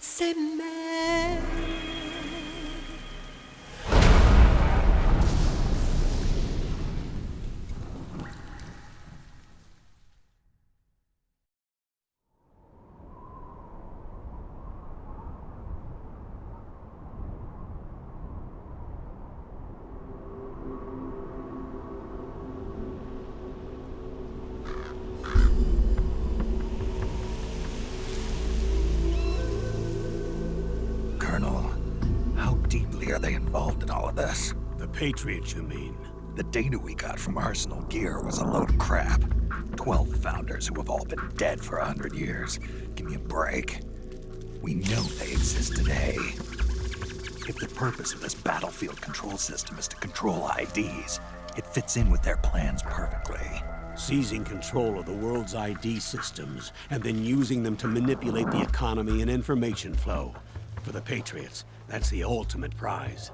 c'est mais. Colonel, how deeply are they involved in all of this? The Patriots, you mean? The data we got from Arsenal Gear was a load of crap. 12 founders who have all been dead for 100 years. Give me a break. We know they exist today. If the purpose of this battlefield control system is to control IDs, it fits in with their plans perfectly. Seizing control of the world's ID systems and then using them to manipulate the economy and information flow. For the Patriots, that's the ultimate prize.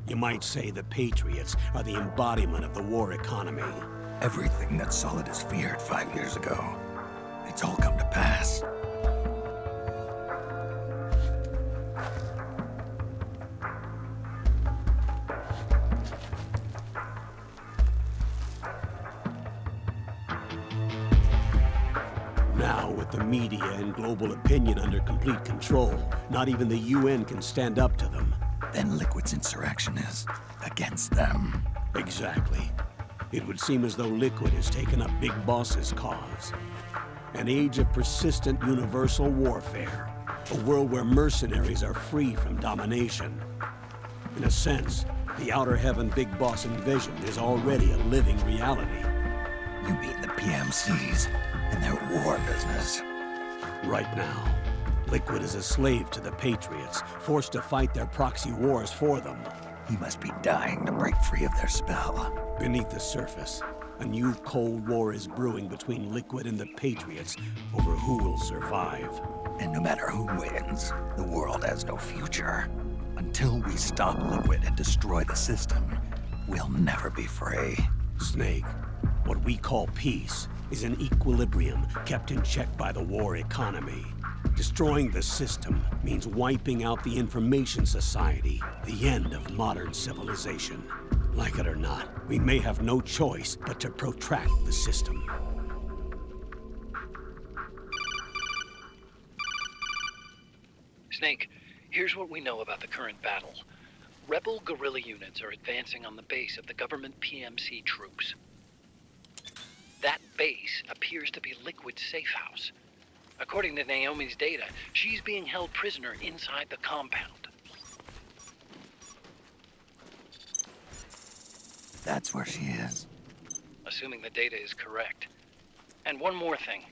You might say the Patriots are the embodiment of the war economy. Everything that Solidus feared 5 years ago, it's all come to pass. Now, with the media and global opinion under complete control, not even the UN can stand up to them. Then Liquid's insurrection is against them. Exactly. It would seem as though Liquid has taken up Big Boss's cause. An age of persistent universal warfare. A world where mercenaries are free from domination. In a sense, the Outer Heaven Big Boss envisioned is already a living reality. You mean the PMCs and their war business? Right now, Liquid is a slave to the Patriots, forced to fight their proxy wars for them. He must be dying to break free of their spell. Beneath the surface, a new Cold War is brewing between Liquid and the Patriots over who will survive. And no matter who wins, the world has no future. Until we stop Liquid and destroy the system, we'll never be free. Snake, what we call peace is an equilibrium kept in check by the war economy. Destroying the system means wiping out the information society, the end of modern civilization. Like it or not, we may have no choice but to protract the system. Snake, here's what we know about the current battle. Rebel guerrilla units are advancing on the base of the government PMC troops. That base appears to be Liquid's safe house. According to Naomi's data, she's being held prisoner inside the compound. That's where she is. Assuming the data is correct. And one more thing.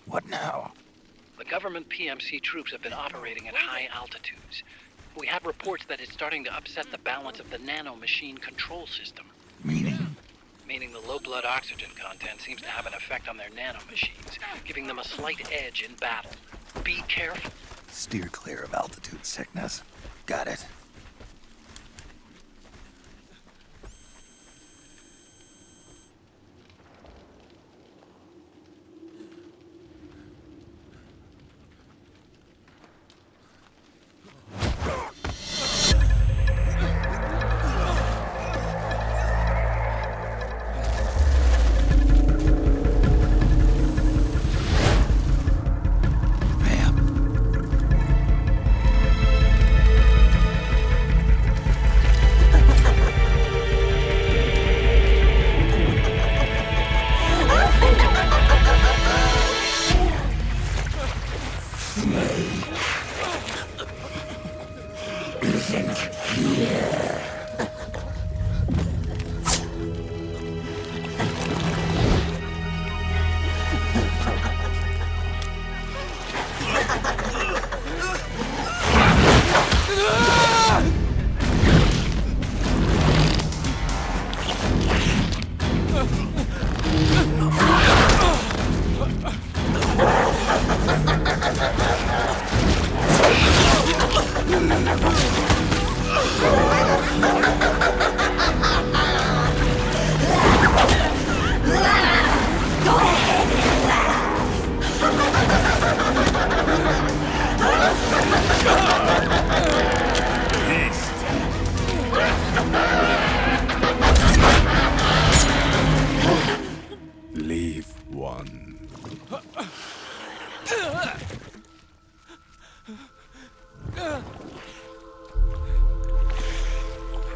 What now? The government PMC troops have been operating at high altitudes. We have reports that it's starting to upset the balance of the nano-machine control system. Meaning? Meaning the low blood oxygen content seems to have an effect on their nano-machines, giving them a slight edge in battle. Be careful. Steer clear of altitude sickness. Got it.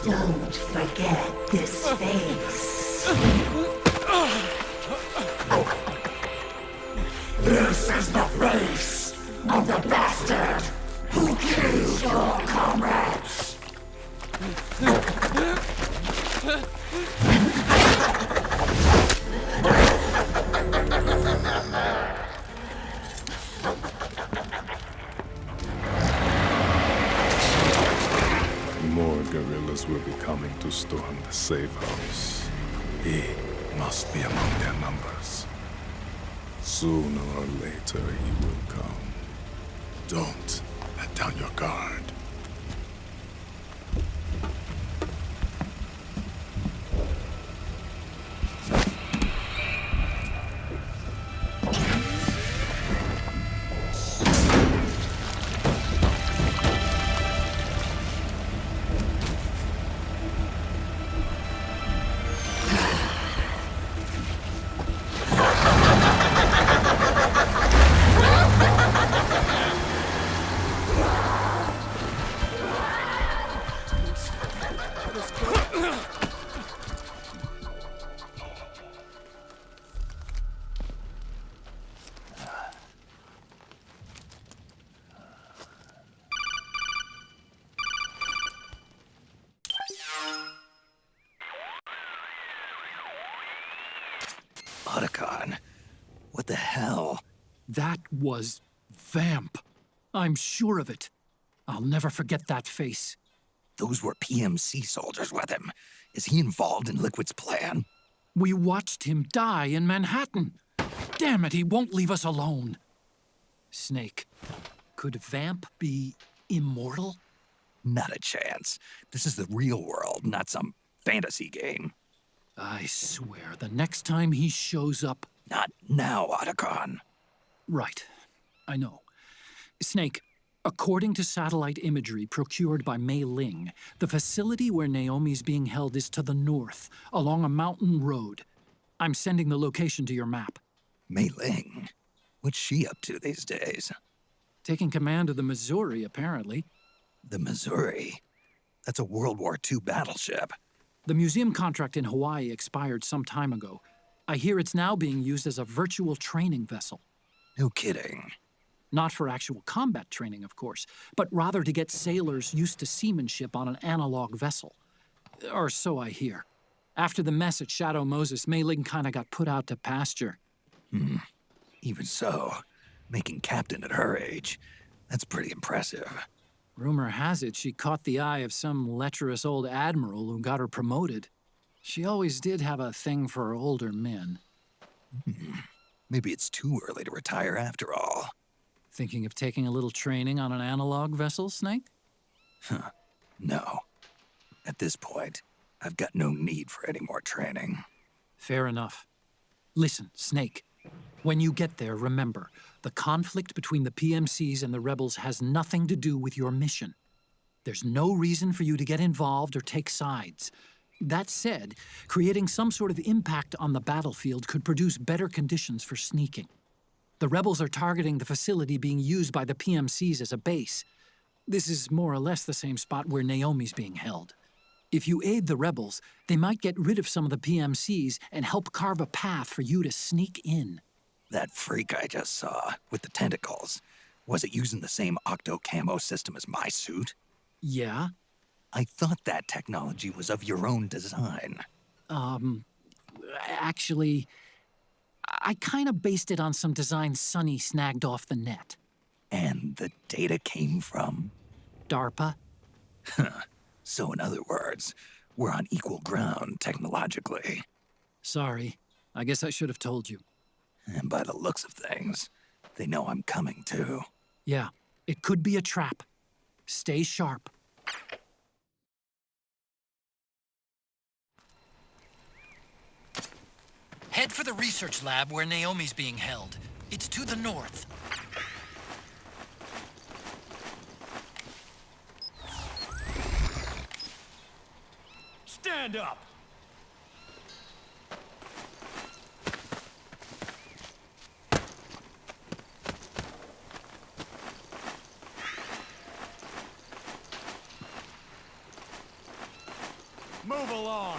Don't forget this face. This is the face of the bastard who killed your comrades. More guerrillas will be coming to storm the safe house. He must be among their numbers. Sooner or later, he will come. Don't let down your guard. Otacon, what the hell? That was Vamp. I'm sure of it. I'll never forget that face. Those were PMC soldiers with him. Is he involved in Liquid's plan? We watched him die in Manhattan. Damn it, he won't leave us alone. Snake, could Vamp be immortal? Not a chance. This is the real world, not some fantasy game. I swear, the next time he shows up... Not now, Otacon. Right. I know. Snake, according to satellite imagery procured by Mei Ling, the facility where Naomi's being held is to the north, along a mountain road. I'm sending the location to your map. Mei Ling? What's she up to these days? Taking command of the Missouri, apparently. The Missouri? That's a World War II battleship. The museum contract in Hawaii expired some time ago. I hear it's now being used as a virtual training vessel. No kidding. Not for actual combat training, of course, but rather to get sailors used to seamanship on an analog vessel. Or so I hear. After the mess at Shadow Moses, Mei Ling kinda got put out to pasture. Even so, making captain at her age, that's pretty impressive. Rumor has it she caught the eye of some lecherous old admiral who got her promoted. She always did have a thing for older men. Maybe it's too early to retire after all. Thinking of taking a little training on an analog vessel, Snake? No. At this point, I've got no need for any more training. Fair enough. Listen, Snake. When you get there, remember, the conflict between the PMCs and the rebels has nothing to do with your mission. There's no reason for you to get involved or take sides. That said, creating some sort of impact on the battlefield could produce better conditions for sneaking. The rebels are targeting the facility being used by the PMCs as a base. This is more or less the same spot where Naomi's being held. If you aid the rebels, they might get rid of some of the PMCs and help carve a path for you to sneak in. That freak I just saw, with the tentacles, was it using the same octo-camo system as my suit? Yeah? I thought that technology was of your own design. Actually, I kinda based it on some design Sonny snagged off the net. And the data came from? DARPA? So in other words, we're on equal ground technologically. Sorry, I guess I should have told you. And by the looks of things, they know I'm coming too. Yeah, it could be a trap. Stay sharp. Head for the research lab where Naomi's being held. It's to the north. Stand up! Move along!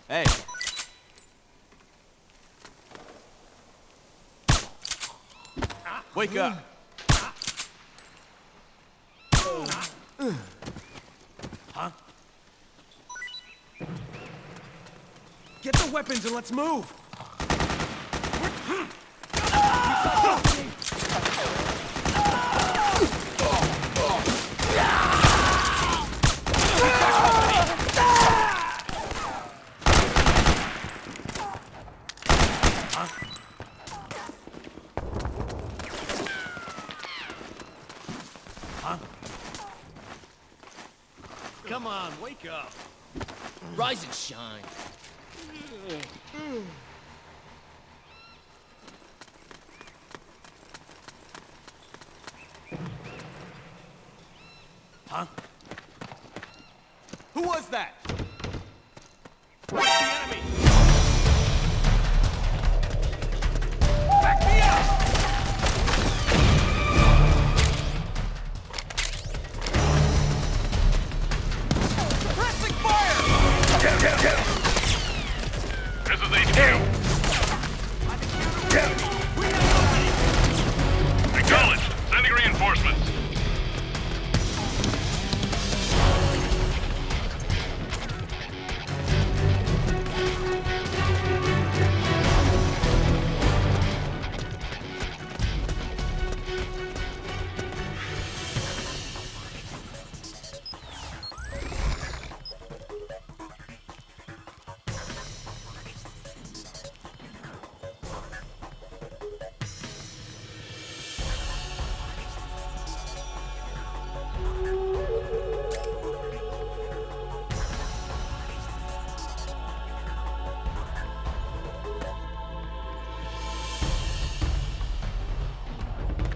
Hey. Wake up. Huh? Get the weapons and let's move. Come on, wake up. Rise and shine. Huh? Who was that? Where's the enemy? Back me up! Suppressing fire! Down. This is HQ. Acknowledged. Sending reinforcements.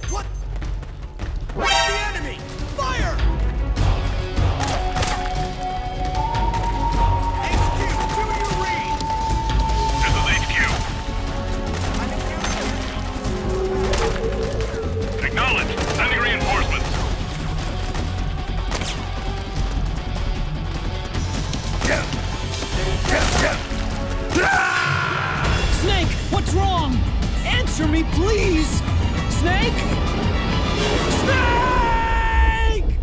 What? Where's the enemy? Fire! HQ, do you read? This is HQ. Acknowledged. Sending reinforcements. Snake, what's wrong? Answer me, please! Snake? Snake!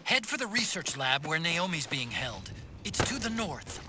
Head for the research lab where Naomi's being held. It's to the north.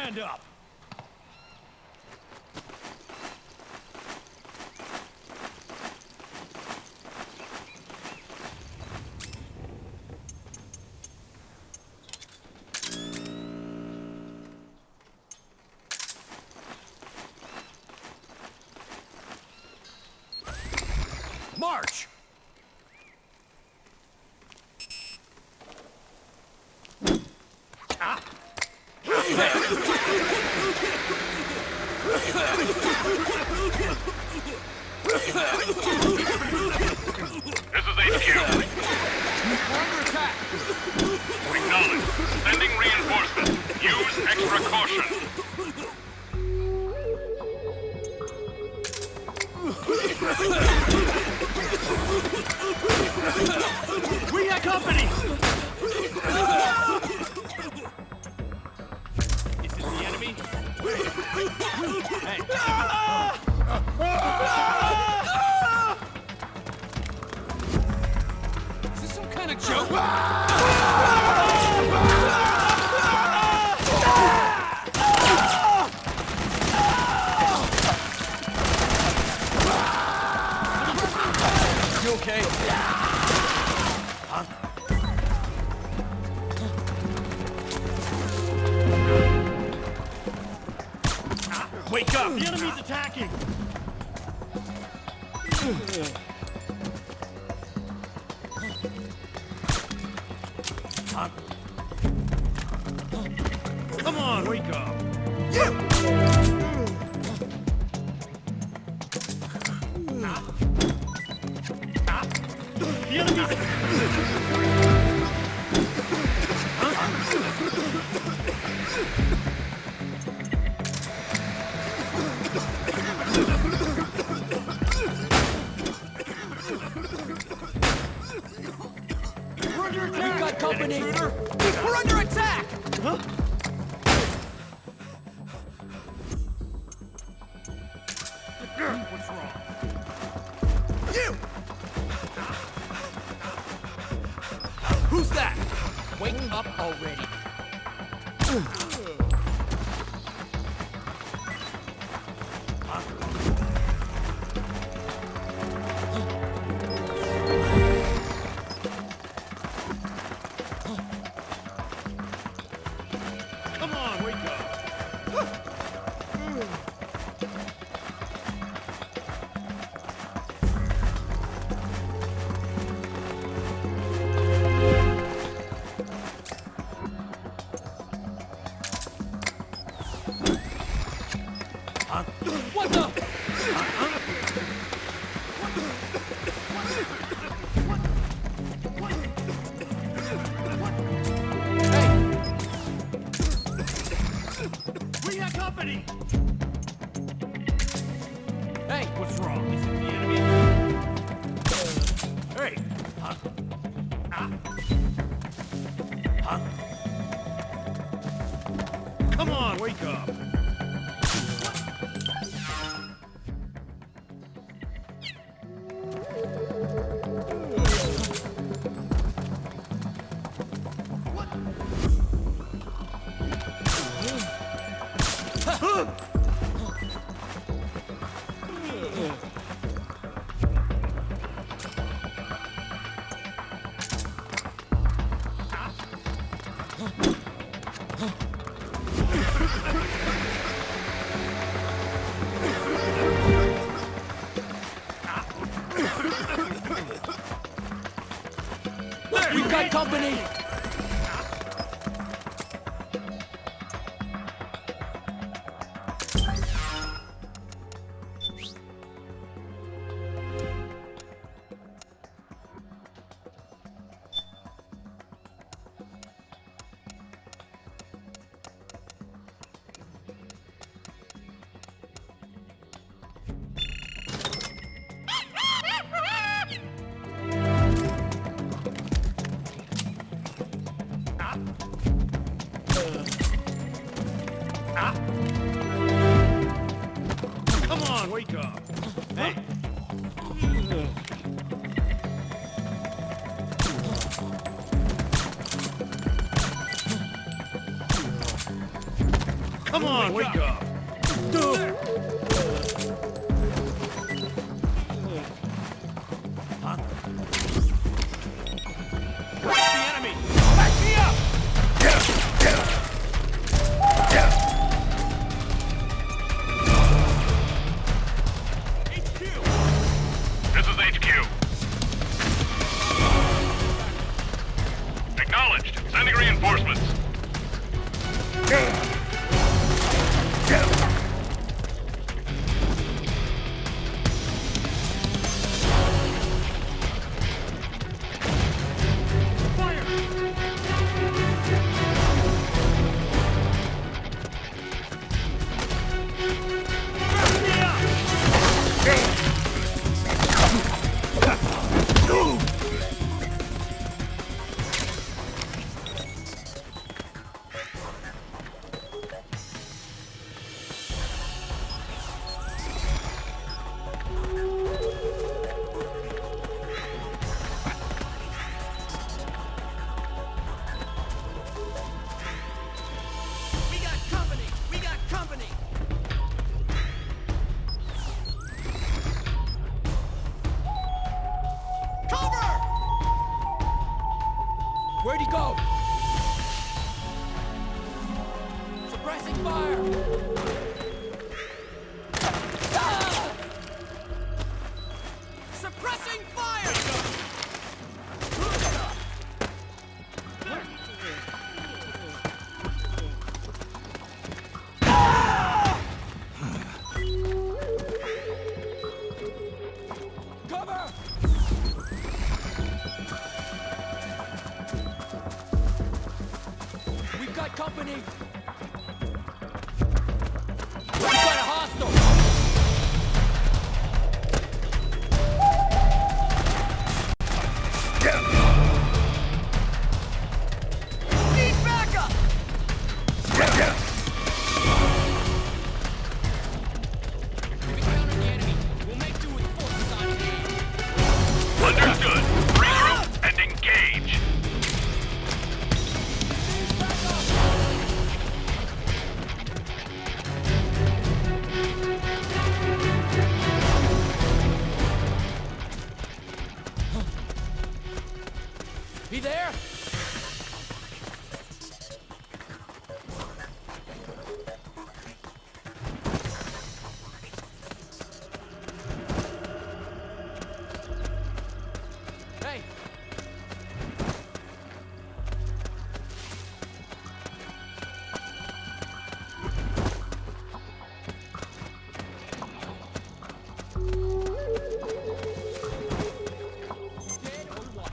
Stand up! March! This is HQ. We're under attack! Acknowledged. Sending reinforcements. Use extra caution. We got company! Is it the enemy? Hey! Is this some kind of joke? You okay? Wake up! The enemy's attacking! Come on, wake up! The enemy's... We're under attack! We've got company! We're under attack! Huh? What's wrong? You! Who's that? Wake up already. Come on, wake up! What the? We got company! Hey, what's wrong? Is it the enemy? Hey! Huh? Huh? Come on, wake up! We've got company! Come on, wake up! Hey! Come on, wake up! Huh? Where's the enemy? Back me up! HQ! This is HQ. Acknowledged. Sending reinforcements. We got company! We got company! Cover! Where'd he go? Suppressing fire! Ah! Suppressing fire! Cover! We've got company! We've got a hostile! Need backup! If we counter the enemy, we'll make do with forces on hand. Understood. Regroup and engage. He there? Hey! Dead or what?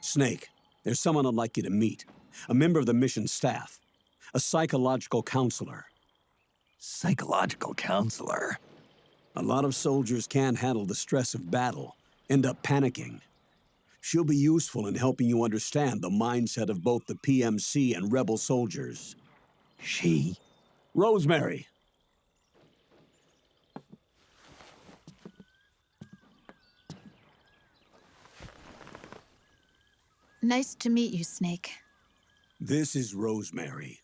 Snake, there's someone I'd like you to meet. A member of the mission staff. A psychological counselor. Psychological counselor? A lot of soldiers can't handle the stress of battle, end up panicking. She'll be useful in helping you understand the mindset of both the PMC and rebel soldiers. She? Rosemary. Nice to meet you, Snake. This is Rosemary.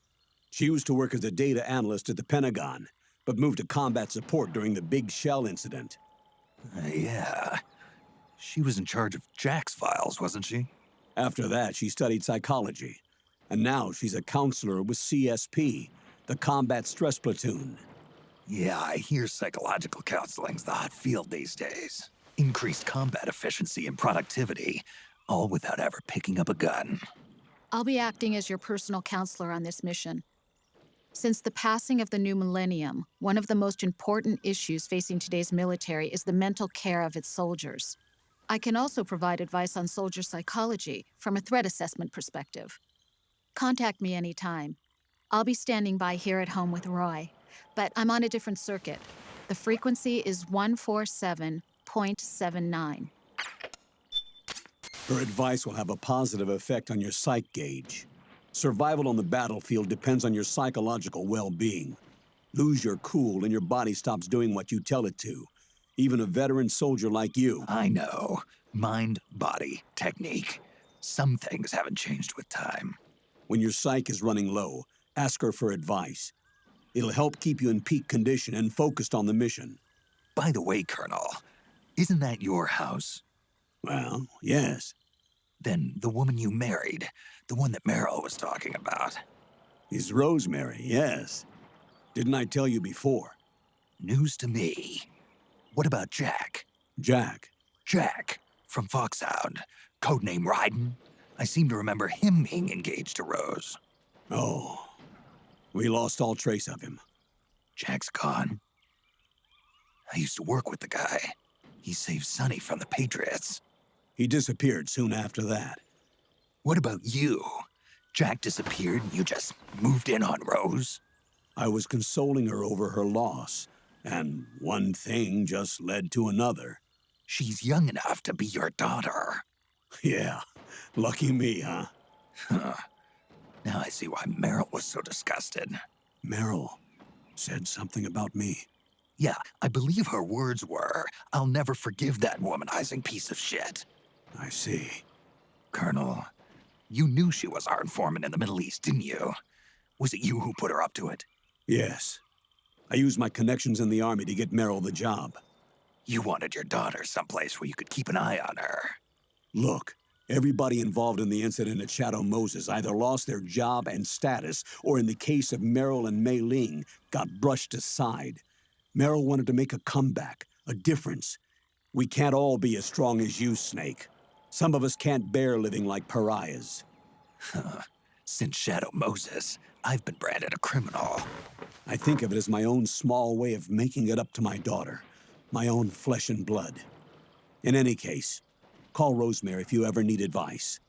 She used to work as a data analyst at the Pentagon, but moved to combat support during the Big Shell incident. Yeah. She was in charge of Jack's files, wasn't she? After that, she studied psychology. And now she's a counselor with CSP, the Combat Stress Platoon. Yeah, I hear psychological counseling's the hot field these days. Increased combat efficiency and productivity, all without ever picking up a gun. I'll be acting as your personal counselor on this mission. Since the passing of the new millennium, one of the most important issues facing today's military is the mental care of its soldiers. I can also provide advice on soldier psychology from a threat assessment perspective. Contact me anytime. I'll be standing by here at home with Roy, but I'm on a different circuit. The frequency is 147.79. Her advice will have a positive effect on your psych gauge. Survival on the battlefield depends on your psychological well-being. Lose your cool and your body stops doing what you tell it to. Even a veteran soldier like you. I know. Mind, body, technique. Some things haven't changed with time. When your psyche is running low, ask her for advice. It'll help keep you in peak condition and focused on the mission. By the way, Colonel, isn't that your house? Well, yes. Then the woman you married, the one that Meryl was talking about. Is Rosemary, yes. Didn't I tell you before? News to me. What about Jack? Jack. Jack, from Foxhound, codename Ryden. I seem to remember him being engaged to Rose. Oh, we lost all trace of him. Jack's gone. I used to work with the guy. He saved Sonny from the Patriots. He disappeared soon after that. What about you? Jack disappeared and you just moved in on Rose? I was consoling her over her loss, and one thing just led to another. She's young enough to be your daughter. Yeah, lucky me, huh? Now I see why Meryl was so disgusted. Meryl said something about me. Yeah, I believe her words were, "I'll never forgive that womanizing piece of shit." I see. Colonel, you knew she was our informant in the Middle East, didn't you? Was it you who put her up to it? Yes. I used my connections in the army to get Meryl the job. You wanted your daughter someplace where you could keep an eye on her. Look, everybody involved in the incident at Shadow Moses either lost their job and status, or in the case of Meryl and Mei Ling, got brushed aside. Meryl wanted to make a comeback, a difference. We can't all be as strong as you, Snake. Some of us can't bear living like pariahs. Since Shadow Moses, I've been branded a criminal. I think of it as my own small way of making it up to my daughter, my own flesh and blood. In any case, call Rosemary if you ever need advice.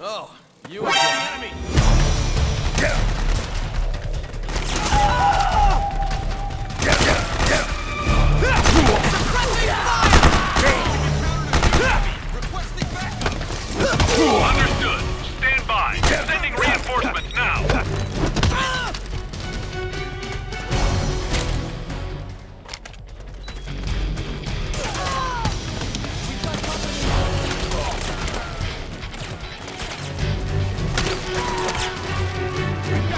Oh, you again. Enemy! Understood. Stand by. Sending reinforcements now. We've got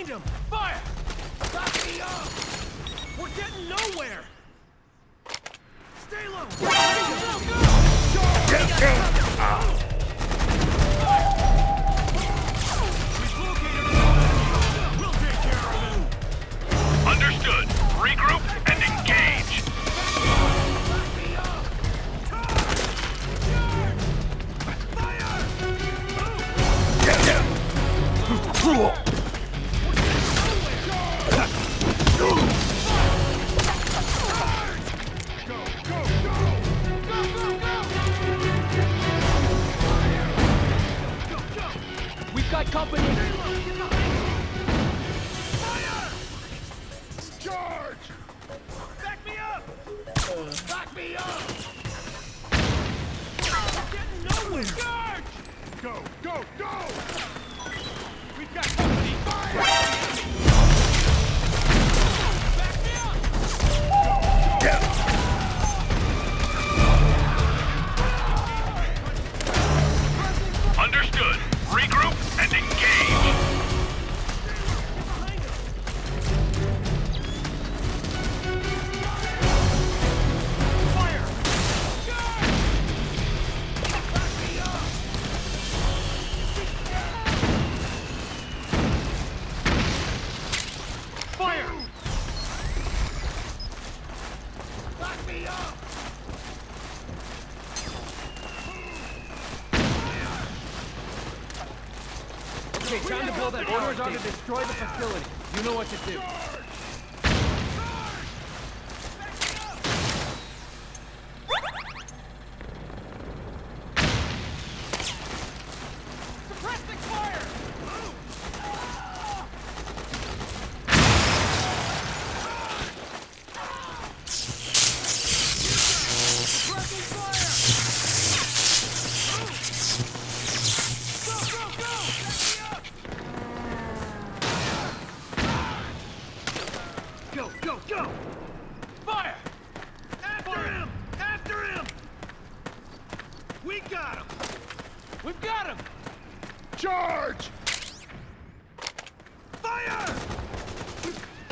Behind him! Fire! Back me up! We're getting nowhere! Stay low! Go! We've located an enemy! We'll take care of him! Understood. Regroup and engage! We've got company. Charge! Back me up! Back me up! We're getting nowhere! Charge! Go, go, go! We've got company! Fire! Back me up! Go, go! Understood. Regroup and engage! Fire! Back me up! Fire! Back me up! Okay, time to blow that. Orders are to destroy the facility. You know what to do. Suppressing fire! Suppressing fire! Go, go, go! Go, go, go! Fire! After him! After him! We got him! We've got him! Charge! Fire!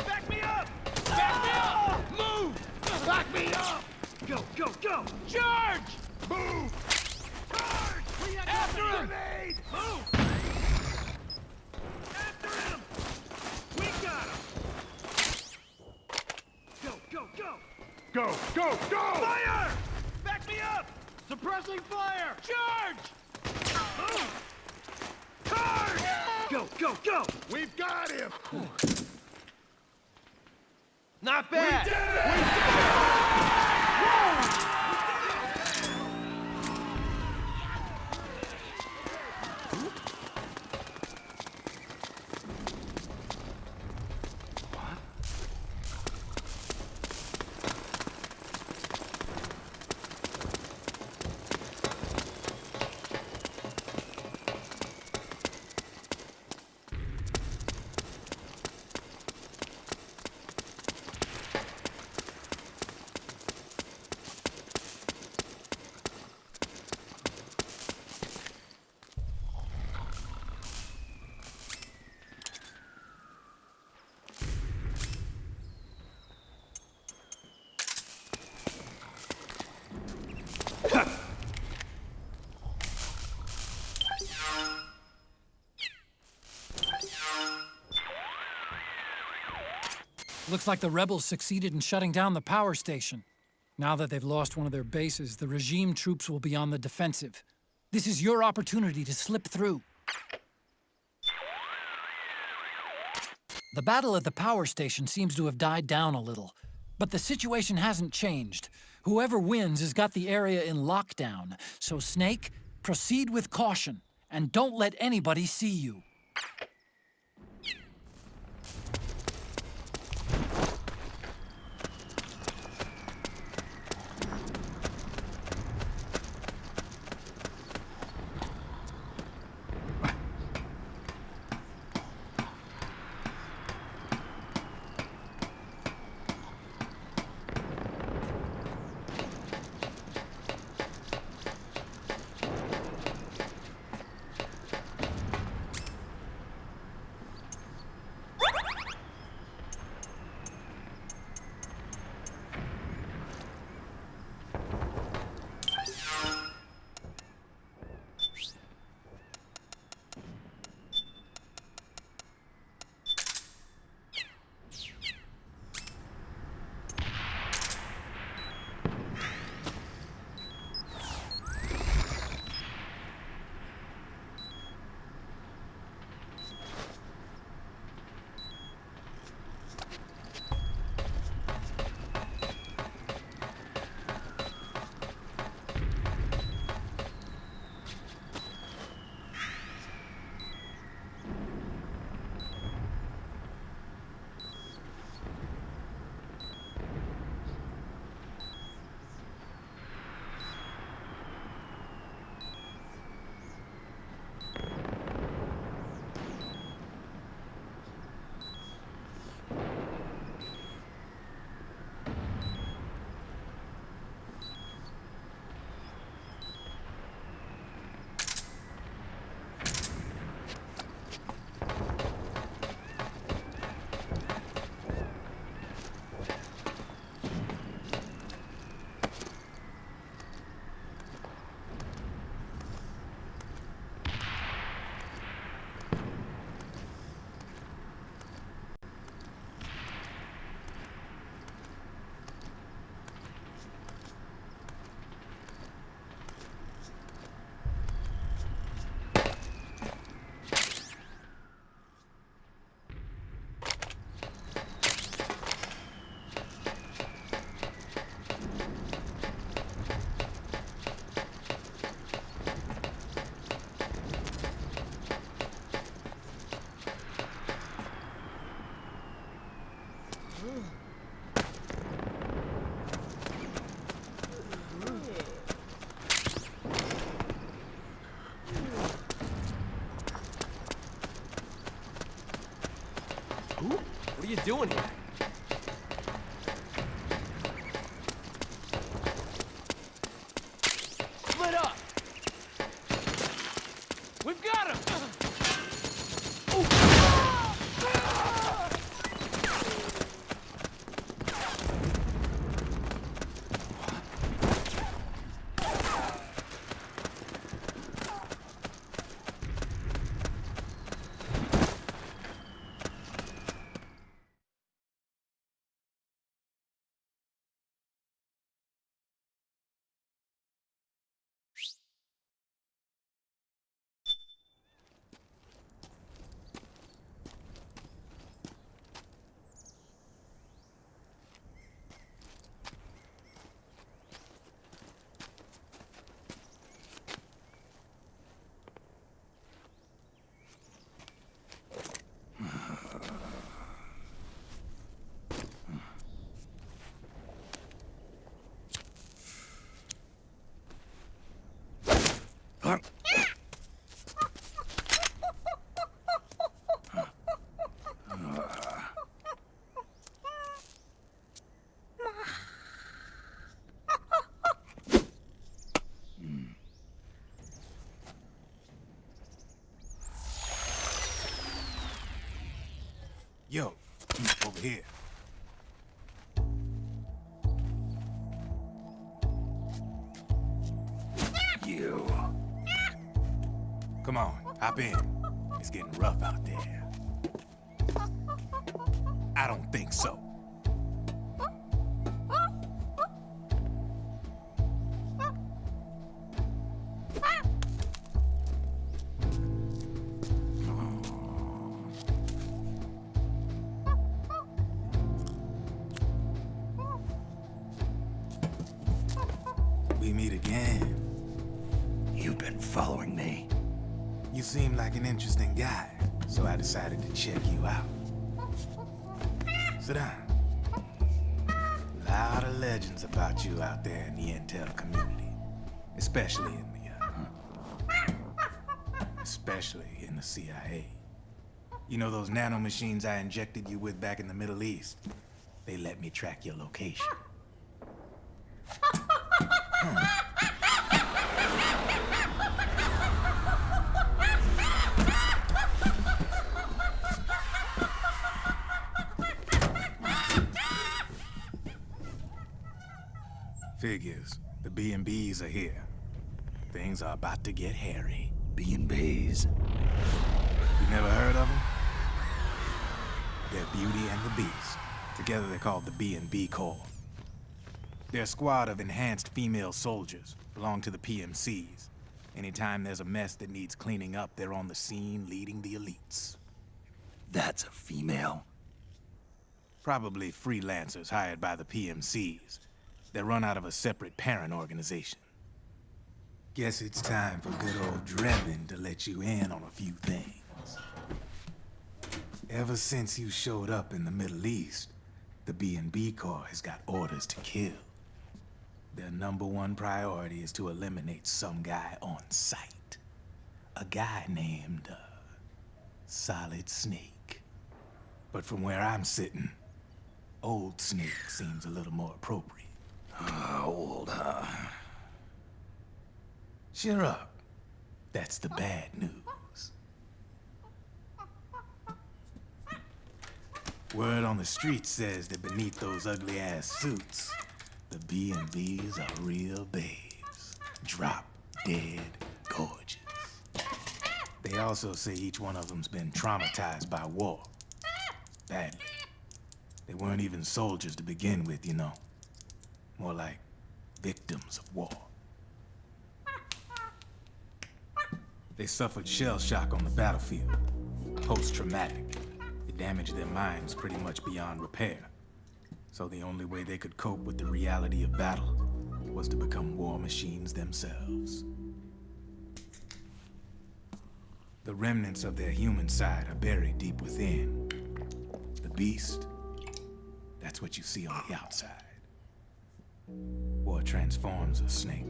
Back me up! Back me up! Move! Back me up! Go, go, go! Charge! Move! Charge! After him! Grenade! Move! After him! We got him! Go, go, go! Go, go, go! Fire! Back me up! Suppressing fire! Charge! Charge! Go, go, go! We've got him! Not bad! We did it! Looks like the rebels succeeded in shutting down the power station. Now that they've lost one of their bases, the regime troops will be on the defensive. This is your opportunity to slip through. The battle at the power station seems to have died down a little, but the situation hasn't changed. Whoever wins has got the area in lockdown, so Snake, proceed with caution, and don't let anybody see you. What are you doing here? Split up! We've got him! Yo, over here. You. Come on, hop in. It's getting rough out there. I don't think so. We meet again. You've been following me. You seem like an interesting guy, so I decided to check you out. Sit down. A lot of legends about you out there in the intel community, especially in the CIA. You know those nanomachines I injected you with back in the Middle East? They let me track your location. Figures. The B&Bs are here. Things are about to get hairy. B&Bs. You never heard of them? They're Beauty and the Beast. Together they're called the B&B Corps. They're a squad of enhanced female soldiers, belong to the PMCs. Anytime there's a mess that needs cleaning up, they're on the scene leading the elites. That's a female. Probably freelancers hired by the PMCs. They're run out of a separate parent organization. Guess it's time for good old Drebin to let you in on a few things. Ever since you showed up in the Middle East, the B&B Corps has got orders to kill. Their #1 priority is to eliminate some guy on sight. A guy named, Solid Snake. But from where I'm sitting, Old Snake seems a little more appropriate. Old, huh? Cheer up. That's the bad news. Word on the street says that beneath those ugly-ass suits, the B&Bs are real babes. Drop dead gorgeous. They also say each one of them's been traumatized by war. Badly. They weren't even soldiers to begin with, you know. More like victims of war. They suffered shell shock on the battlefield. Post-traumatic. It damaged their minds pretty much beyond repair. So the only way they could cope with the reality of battle was to become war machines themselves. The remnants of their human side are buried deep within. The beast, that's what you see on the outside. War transforms a snake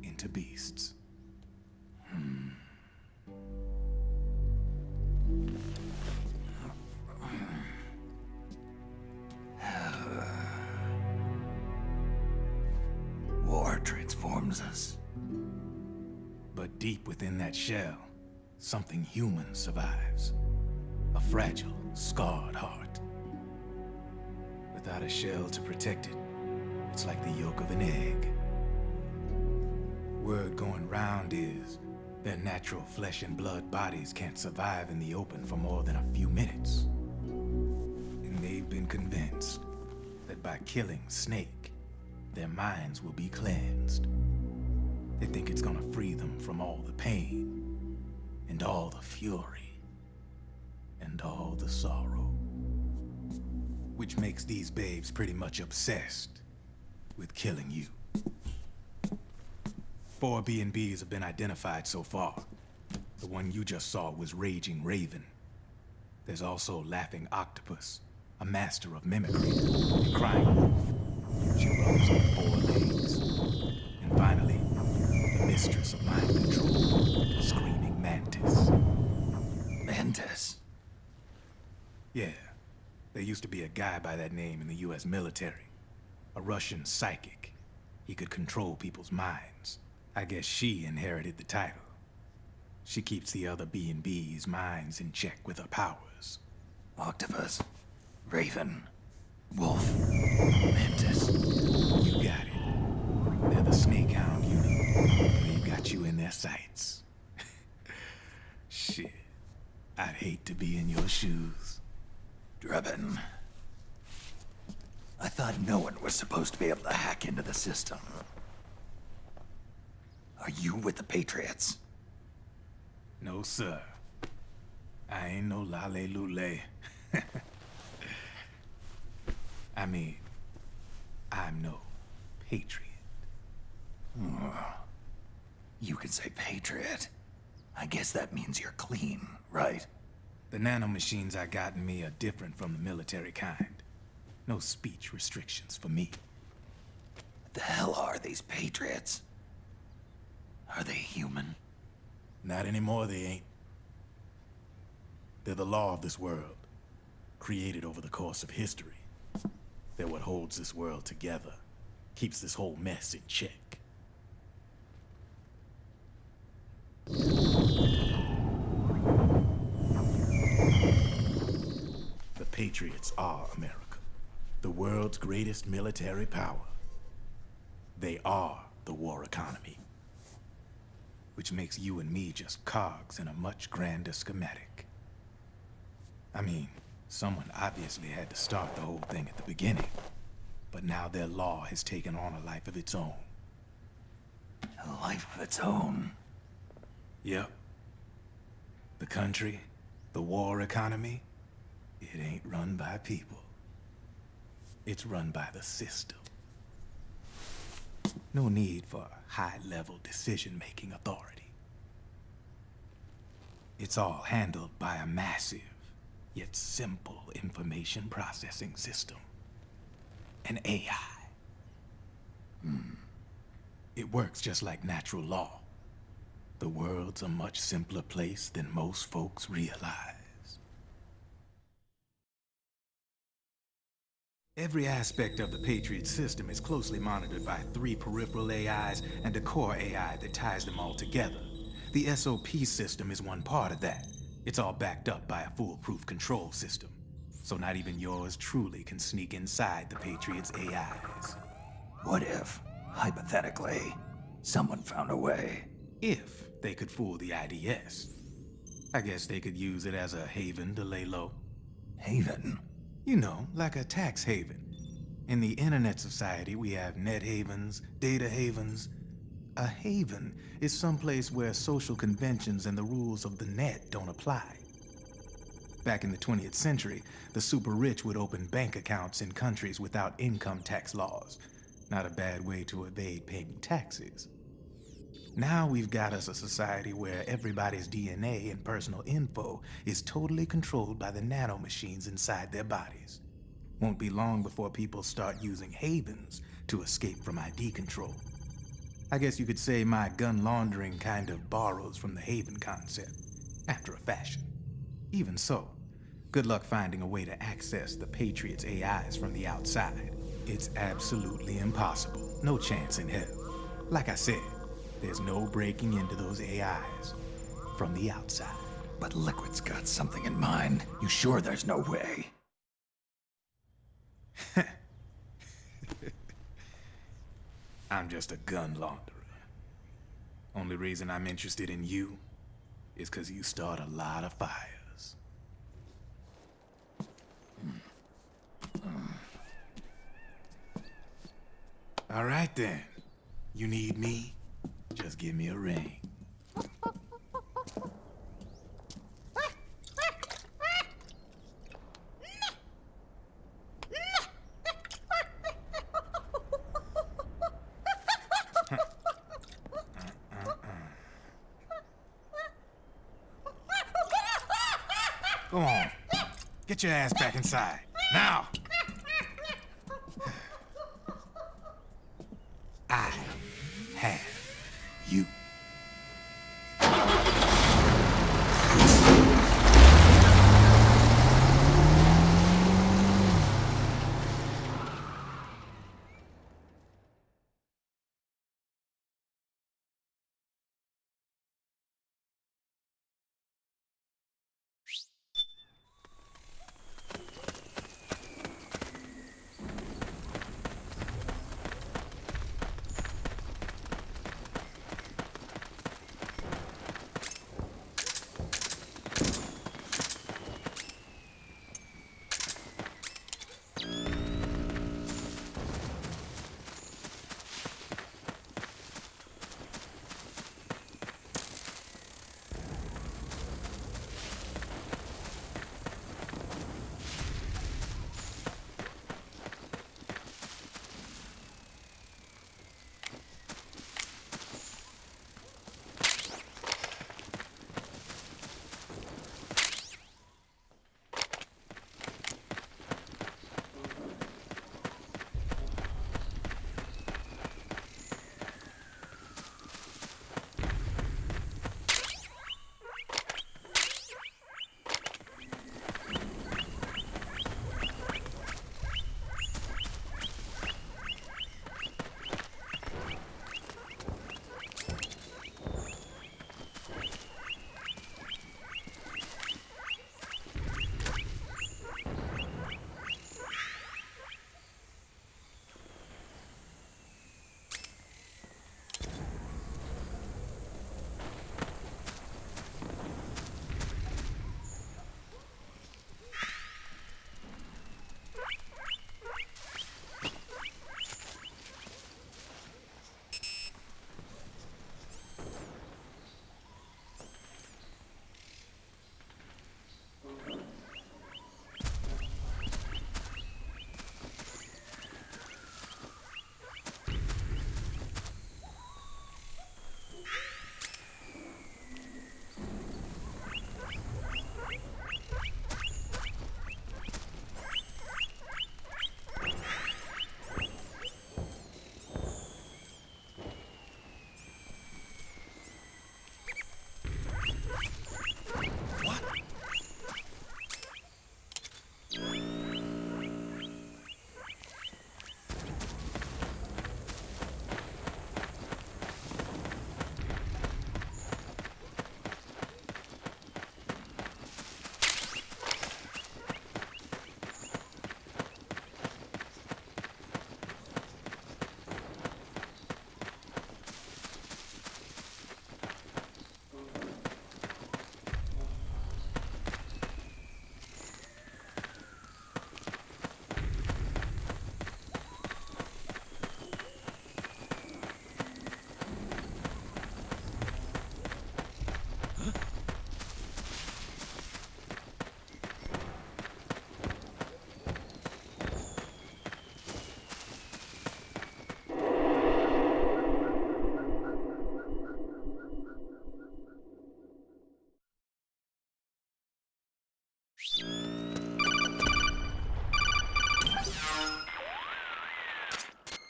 into beasts. harms us. But deep within that shell, something human survives. A fragile, scarred heart. Without a shell to protect it, it's like the yolk of an egg. Word going round is their natural flesh and blood bodies can't survive in the open for more than a few minutes. And they've been convinced that by killing Snake, their minds will be cleansed. They think it's gonna free them from all the pain, and all the fury, and all the sorrow. Which makes these babes pretty much obsessed with killing you. 4 B&Bs have been identified so far. The one you just saw was Raging Raven. There's also Laughing Octopus, a master of mimicry, and Crying Wolf. She runs on 4 legs. And finally, the mistress of mind control, Screaming Mantis. Mantis? Yeah, there used to be a guy by that name in the US military. A Russian psychic. He could control people's minds. I guess she inherited the title. She keeps the other B&B's minds in check with her powers. Octopus, Raven, Wolf, Mantis. You got it. They're the Snake Hound unit, and they've got you in their sights. Shit. I'd hate to be in your shoes. Drebin. I thought no one was supposed to be able to hack into the system. Are you with the Patriots? No, sir. I ain't no lale-lule. I mean, I'm no patriot. You can say Patriot. I guess that means you're clean, right? The nanomachines I got in me are different from the military kind. No speech restrictions for me. What the hell are these Patriots? Are they human? Not anymore, they ain't. They're the law of this world, created over the course of history. They're what holds this world together, keeps this whole mess in check. The Patriots are America, the world's greatest military power. They are the war economy. Which makes you and me just cogs in a much grander schematic. I mean, someone obviously had to start the whole thing at the beginning, but now their law has taken on a life of its own. A life of its own? Yep. The country, the war economy, it ain't run by people. It's run by the system. No need for high-level decision-making authority. It's all handled by a massive, yet simple information processing system. An AI. It works just like natural law. The world's a much simpler place than most folks realize. Every aspect of the Patriot system is closely monitored by 3 peripheral AIs and a core AI that ties them all together. The SOP system is one part of that. It's all backed up by a foolproof control system. So not even yours truly can sneak inside the Patriots' AIs. What if, hypothetically, someone found a way? If they could fool the IDS. I guess they could use it as a haven to lay low. Haven? You know, like a tax haven. In the internet society, we have net havens, data havens. A haven is someplace where social conventions and the rules of the net don't apply. Back in the 20th century, the super rich would open bank accounts in countries without income tax laws. Not a bad way to evade paying taxes. Now we've got us a society where everybody's DNA and personal info is totally controlled by the nanomachines inside their bodies. Won't be long before people start using havens to escape from ID control. I guess you could say my gun laundering kind of borrows from the haven concept, after a fashion. Even so, good luck finding a way to access the Patriots' AIs from the outside. It's absolutely impossible. No chance in hell. Like I said, there's no breaking into those AIs from the outside. But Liquid's got something in mind. You sure there's no way? I'm just a gun launderer. Only reason I'm interested in you is because you start a lot of fires. All right then. You need me? Just give me a ring. Go on. Get your ass back inside. Now! I have you.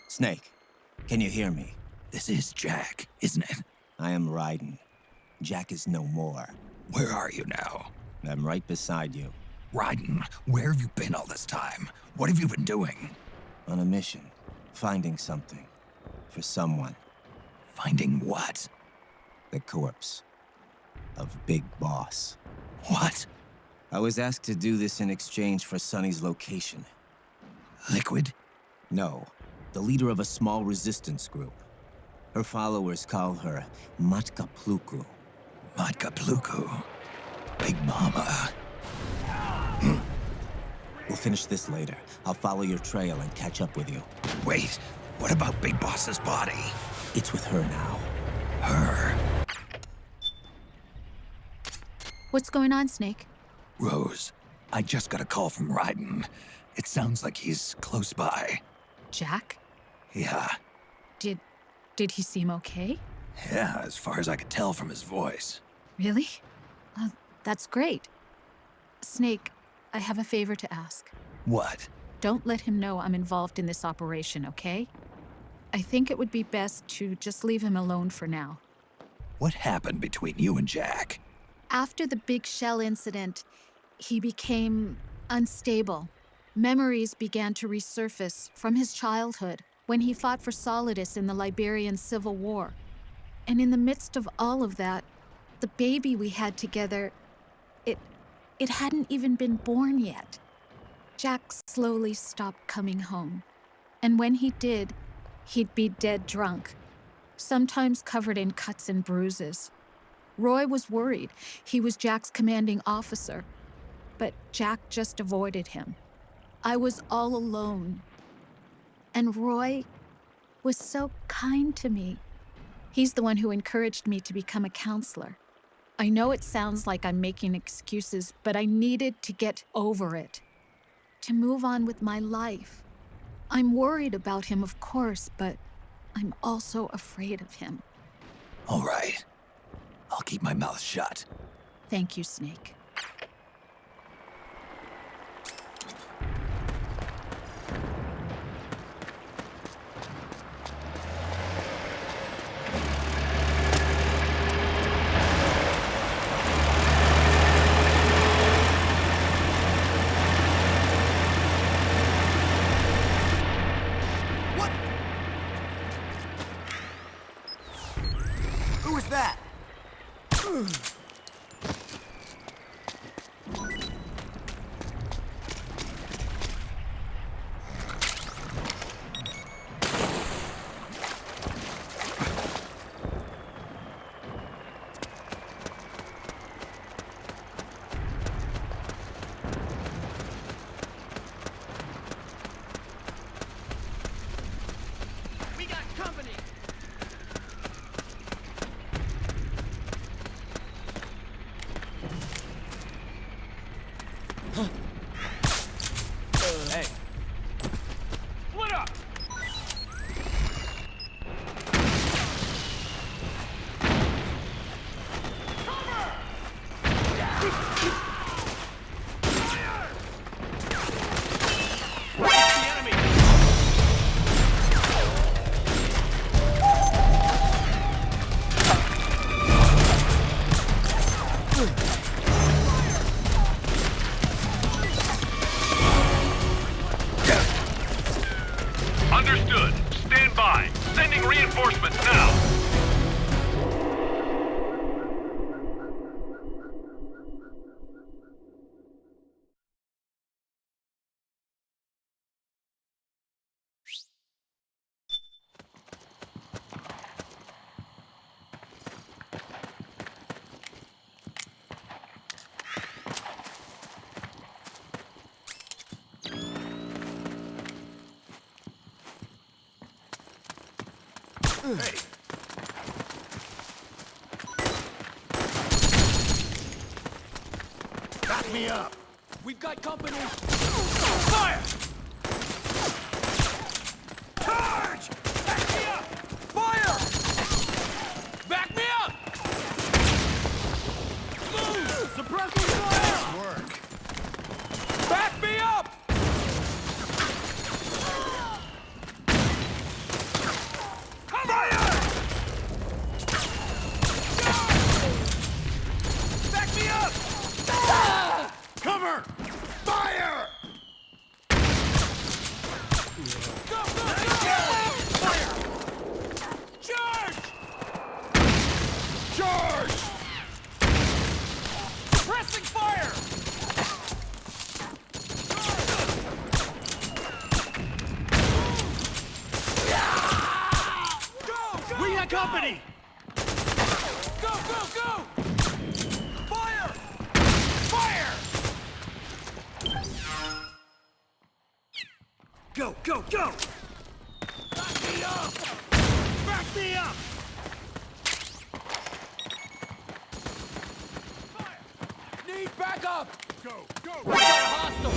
Snake, can you hear me? This is Jack, isn't it? I am Raiden. Jack is no more. Where are you now? I'm right beside you. Raiden, where have you been all this time? What have you been doing? On a mission. Finding something. For someone. Finding what? The corpse of Big Boss. What? I was asked to do this in exchange for Sonny's location. Liquid? No, the leader of a small resistance group. Her followers call her Matka Pluku. Matka Pluku. Big Mama. We'll finish this later. I'll follow your trail and catch up with you. Wait, what about Big Boss's body? It's with her now. Her? What's going on, Snake? Rose, I just got a call from Raiden. It sounds like he's close by. Jack? Yeah. Did he seem okay? Yeah, as far as I could tell from his voice. Really? That's great. Snake, I have a favor to ask. What? Don't let him know I'm involved in this operation, okay? I think it would be best to just leave him alone for now. What happened between you and Jack? After the big shell incident, he became unstable. Memories began to resurface from his childhood when he fought for Solidus in the Liberian Civil War. And in the midst of all of that, the baby we had together, it hadn't even been born yet. Jack slowly stopped coming home. And when he did, he'd be dead drunk, sometimes covered in cuts and bruises. Roy was worried. He was Jack's commanding officer. But Jack just avoided him. I was all alone. And Roy was so kind to me. He's the one who encouraged me to become a counselor. I know it sounds like I'm making excuses, but I needed to get over it, to move on with my life. I'm worried about him, of course, but I'm also afraid of him. All right. I'll keep my mouth shut. Thank you, Snake. Who was that? We got company. Hey. Split up! Cover! The enemy! Understood. Stand by. Sending reinforcements now. Hey. Back me up. We've got company. Fire! Charge! Back me up! Fire! Back me up! Move! Suppressing fire! Work. Back me up! Fire! Back me up! Cover! Fire! Go, go, go! Fire! Charge! Go, go, go! Back me up! Back me up! Fire! Need backup! Go, go! We got a hostile!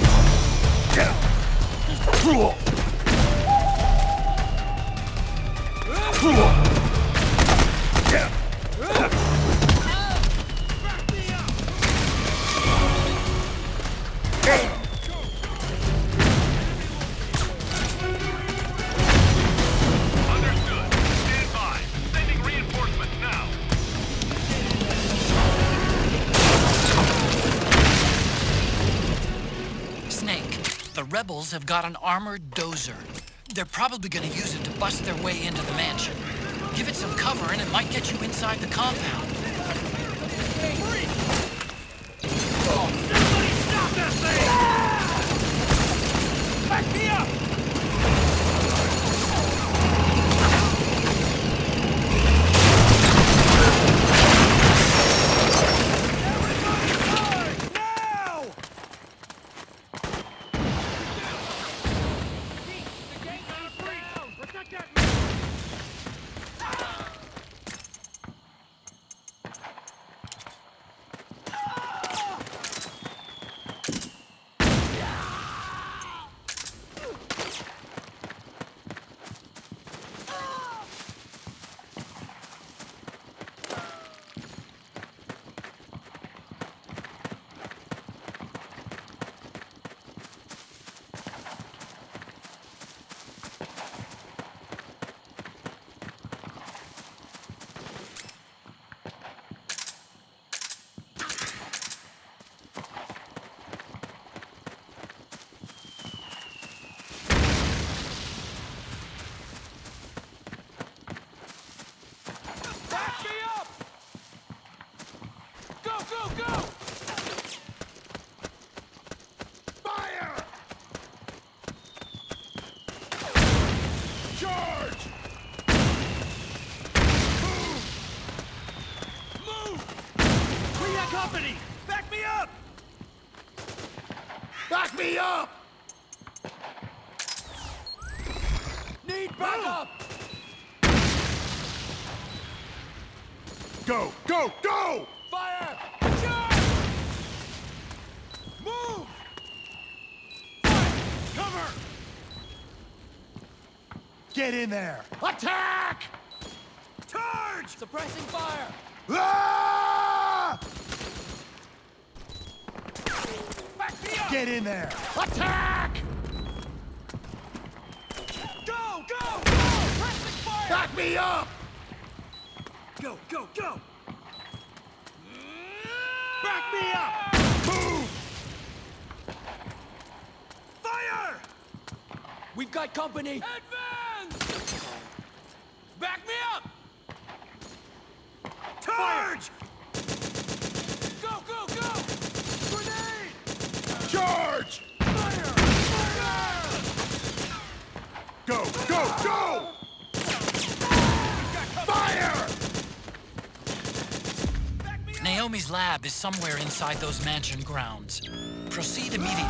Understood. Stand by. Sending reinforcements now. Snake, the rebels have got an armored dozer. They're probably gonna use it to bust their way into the mansion. Give it some cover and it might get you inside the compound. Somebody stop that thing! Back me up! Back me up! Go, go, go! Fire! Charge! Move! Move! We got company! Back me up! Back me up! Need backup! Go, go, go! Fire! Charge! Move! Fire! Cover! Get in there! Attack! Charge! Suppressing fire! Ah! Back me up! Get in there! Attack! Go, go, go! Pressing fire! Back me up! Go, go, go! Back me up! Move! Fire! We've got company! Advance! Back me up! Charge! Go, go, go! Grenade! Charge! Fire! Fire! Go, go, go! Fire! Naomi's lab is somewhere inside those mansion grounds. Proceed immediately.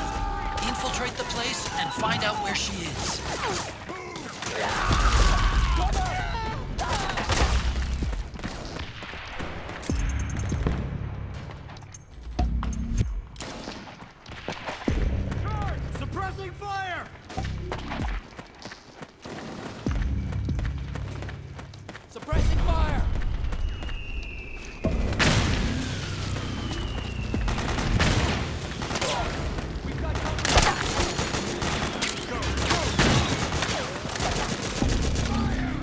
Infiltrate the place and find out where she is. Suppressing fire! Suppressing fire! We've got company! Go, go! Fire!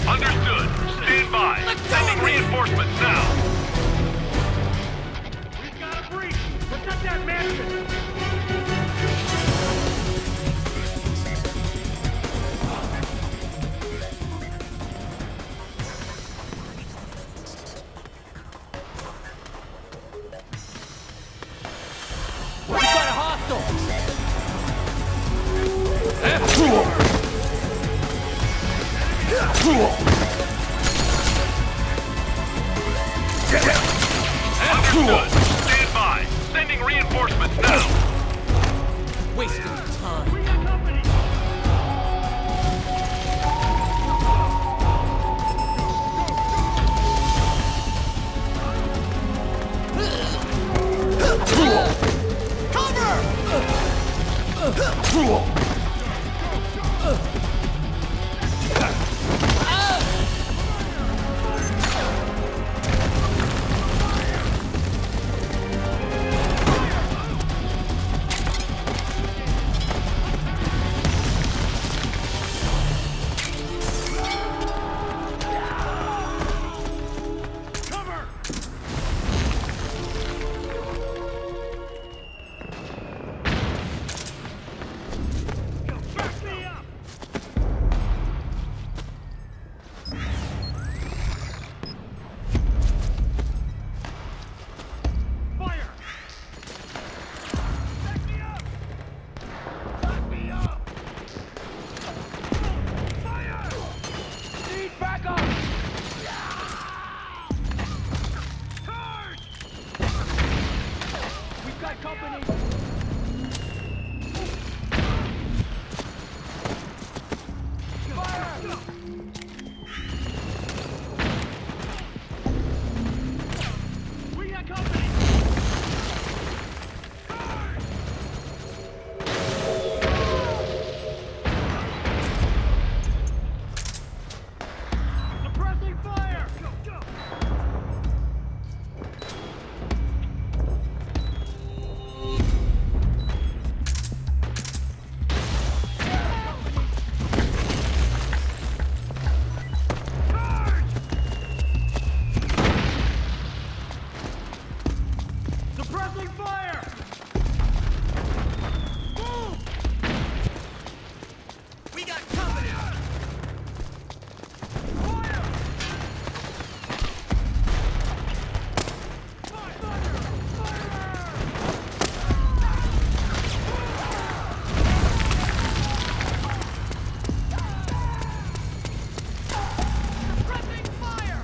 Understood. Stand by. Sending reinforcements now. We've got a breach! Protect that mansion! We got a hostile! Understood. Stand by. Sending reinforcements now. Wasting time. We got company! Back me up! Fire! Back me up! Back me up! Fire! Need backup! Charge! We've got company! Fire! We got company! Charge! Suppressing fire! Go, go! Charge! Suppressing fire! Move! We got company! Fire! Suppressing fire!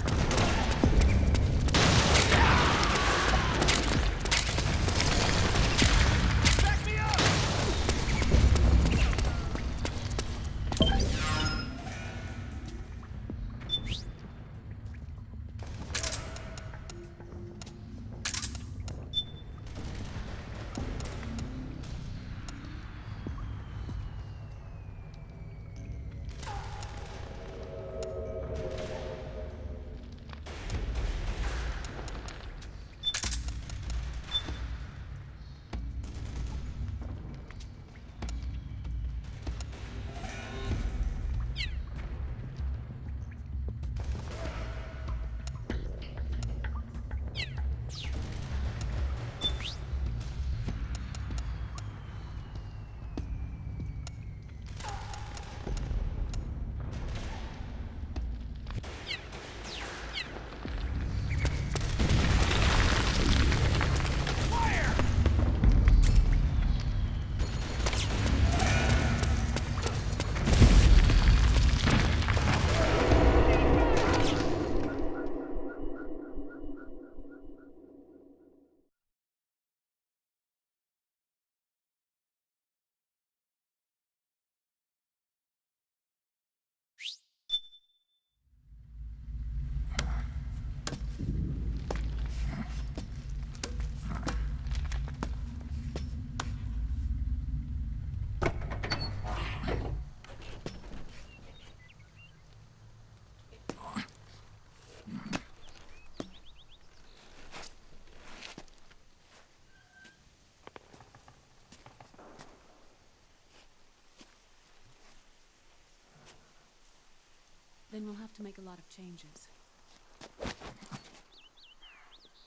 have to make a lot of changes.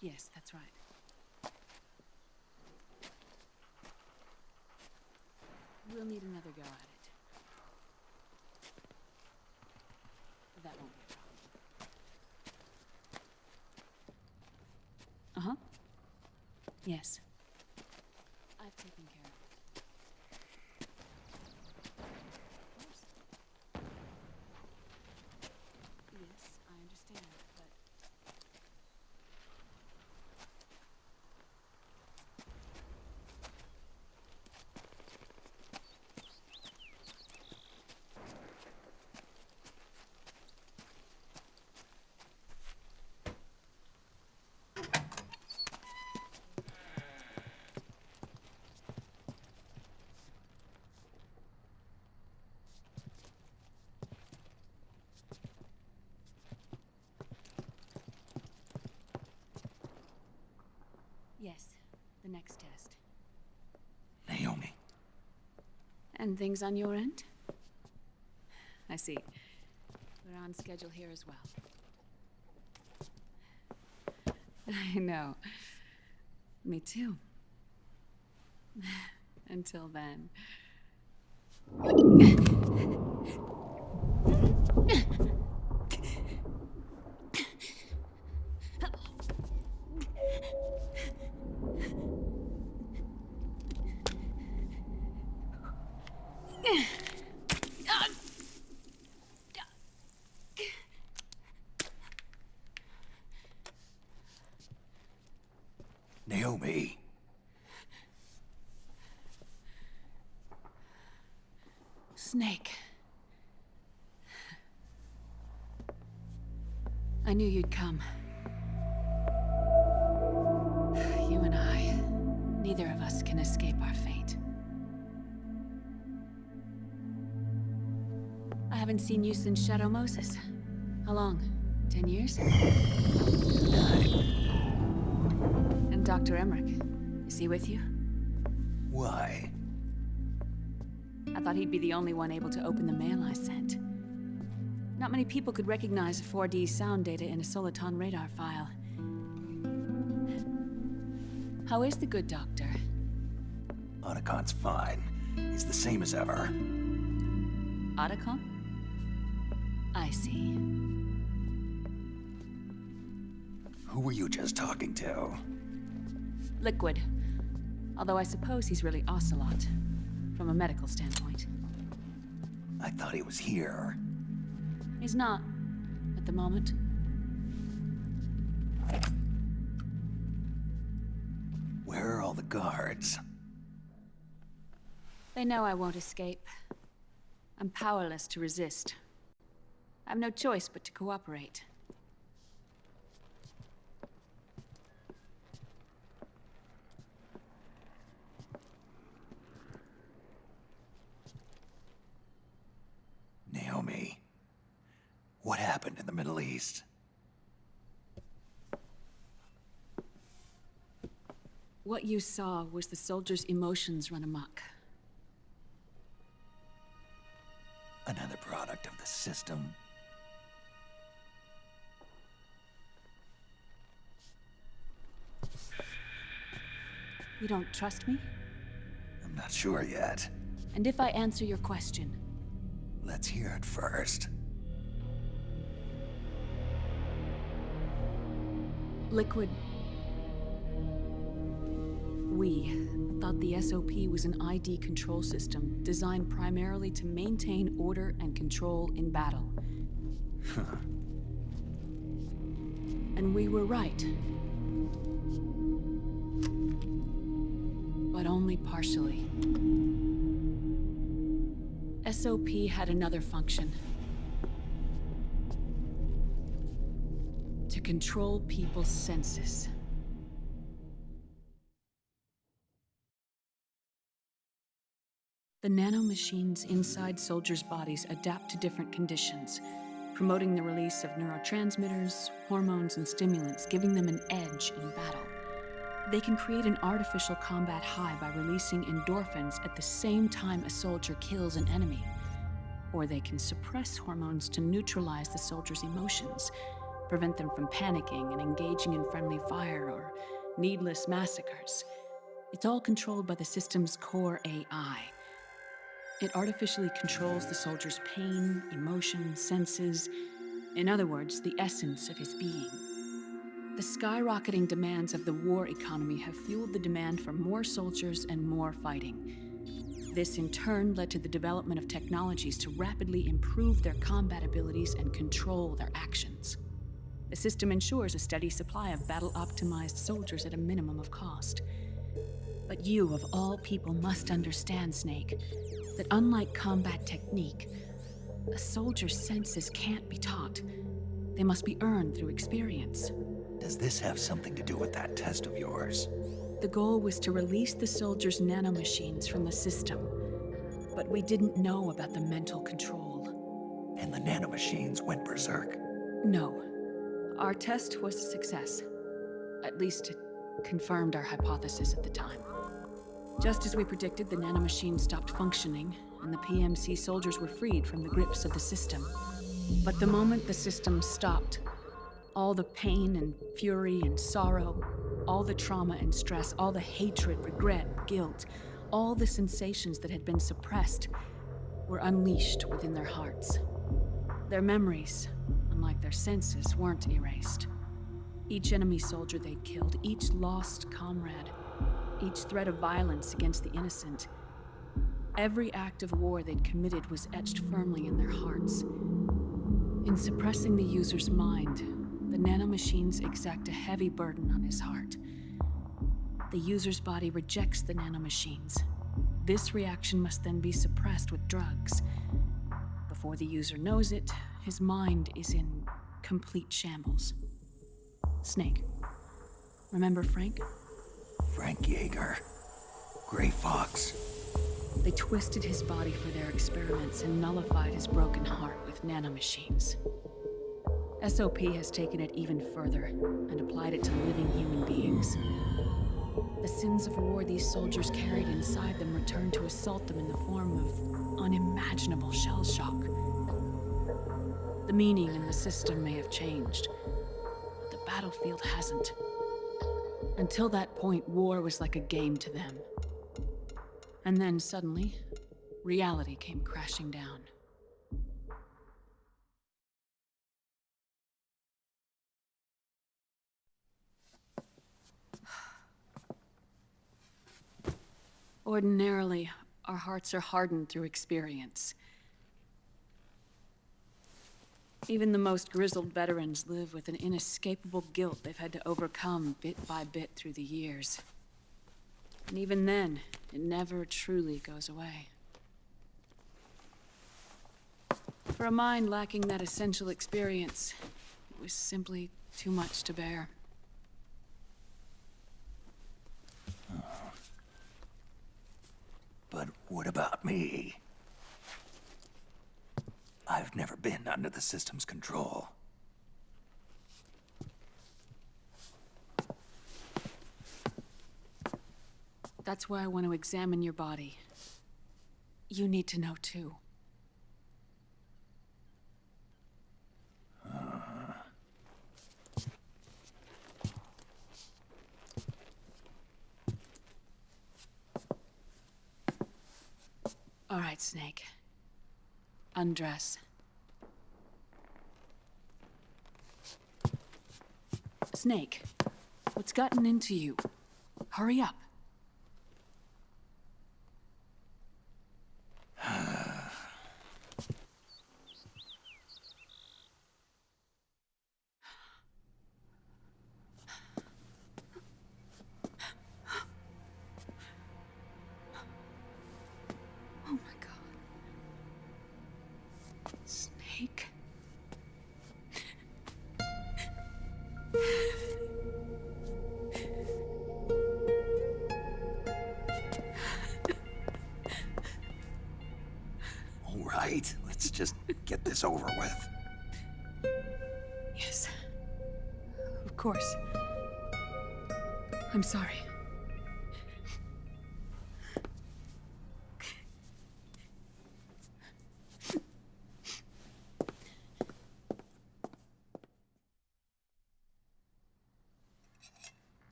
Yes, that's right. We'll need another go at it. That won't be a problem. Uh-huh. Yes. I've taken care of it. Yes, I understand, but... Yes, the next test. Naomi. And things on your end? I see. We're on schedule here as well. I know. Me too. Until then. Naomi. Snake. I knew you'd come. You and I, neither of us can escape our fate. I haven't seen you since Shadow Moses. How long? 10 years? 9. And Dr. Emmerich, is he with you? Why? I thought he'd be the only one able to open the mail I sent. Not many people could recognize 4D sound data in a Soliton radar file. How is the good doctor? Otacon's fine. He's the same as ever. Otacon? I see. Who were you just talking to? Liquid. Although I suppose he's really Ocelot, from a medical standpoint. I thought he was here. He's not, at the moment. Where are all the guards? They know I won't escape. I'm powerless to resist. I have no choice but to cooperate. Naomi, what happened in the Middle East? What you saw was the soldiers' emotions run amok. Another product of the system. You don't trust me? I'm not sure yet. And if I answer your question? Let's hear it first. Liquid. We thought the SOP was an ID control system designed primarily to maintain order and control in battle. And we were right. But only partially. SOP had another function. To control people's senses. The nanomachines inside soldiers' bodies adapt to different conditions, promoting the release of neurotransmitters, hormones, and stimulants, giving them an edge in battle. They can create an artificial combat high by releasing endorphins at the same time a soldier kills an enemy. Or they can suppress hormones to neutralize the soldiers' emotions, prevent them from panicking and engaging in friendly fire or needless massacres. It's all controlled by the system's core AI. It artificially controls the soldier's pain, emotion, senses. In other words, the essence of his being. The skyrocketing demands of the war economy have fueled the demand for more soldiers and more fighting. This in turn led to the development of technologies to rapidly improve their combat abilities and control their actions. The system ensures a steady supply of battle-optimized soldiers at a minimum of cost. But you, of all people, must understand, Snake, that unlike combat technique, a soldier's senses can't be taught. They must be earned through experience. Does this have something to do with that test of yours? The goal was to release the soldiers' nanomachines from the system, but we didn't know about the mental control. And the nanomachines went berserk? No. Our test was a success. At least it confirmed our hypothesis at the time. Just as we predicted, the nanomachines stopped functioning, and the PMC soldiers were freed from the grips of the system. But the moment the system stopped, all the pain and fury and sorrow, all the trauma and stress, all the hatred, regret, guilt, all the sensations that had been suppressed were unleashed within their hearts. Their memories, unlike their senses, weren't erased. Each enemy soldier they'd killed, each lost comrade, each threat of violence against the innocent, every act of war they'd committed was etched firmly in their hearts. In suppressing the user's mind, the nanomachines exact a heavy burden on his heart. The user's body rejects the nanomachines. This reaction must then be suppressed with drugs. Before the user knows it, his mind is in complete shambles. Snake, remember Frank? Frank Yeager. Gray Fox. They twisted his body for their experiments and nullified his broken heart with nanomachines. SOP has taken it even further and applied it to living human beings. The sins of war these soldiers carried inside them returned to assault them in the form of unimaginable shell shock. The meaning in the system may have changed, but the battlefield hasn't. Until that point, war was like a game to them. And then suddenly, reality came crashing down. Ordinarily, our hearts are hardened through experience. Even the most grizzled veterans live with an inescapable guilt they've had to overcome bit by bit through the years. And even then, it never truly goes away. For a mind lacking that essential experience, it was simply too much to bear. But what about me? I've never been under the system's control. That's why I want to examine your body. You need to know too. All right, Snake. Undress. Snake, what's gotten into you? Hurry up. Oh my God. Snake. All right, let's just get this over with. Yes. Of course. I'm sorry.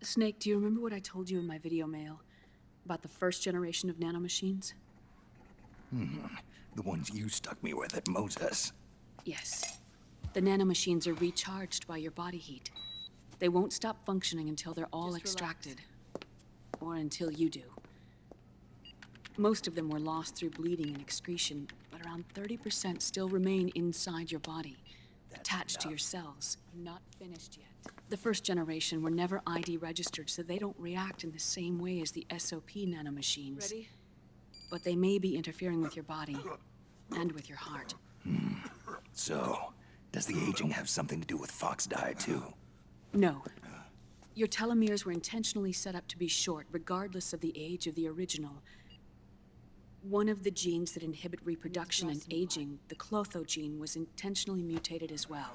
Snake, do you remember what I told you in my video mail about the first generation of nanomachines? The ones you stuck me with at Moses. Yes. The nanomachines are recharged by your body heat. They won't stop functioning until they're all extracted. Or until you do. Most of them were lost through bleeding and excretion, but around 30% still remain inside your body, attached to your cells. I'm not finished yet. The first generation were never ID registered, so they don't react in the same way as the SOP nanomachines. Ready? But they may be interfering with your body, and with your heart. So, does the aging have something to do with Fox die too? No. Your telomeres were intentionally set up to be short, regardless of the age of the original. One of the genes that inhibit reproduction and aging, the Clotho gene, was intentionally mutated as well.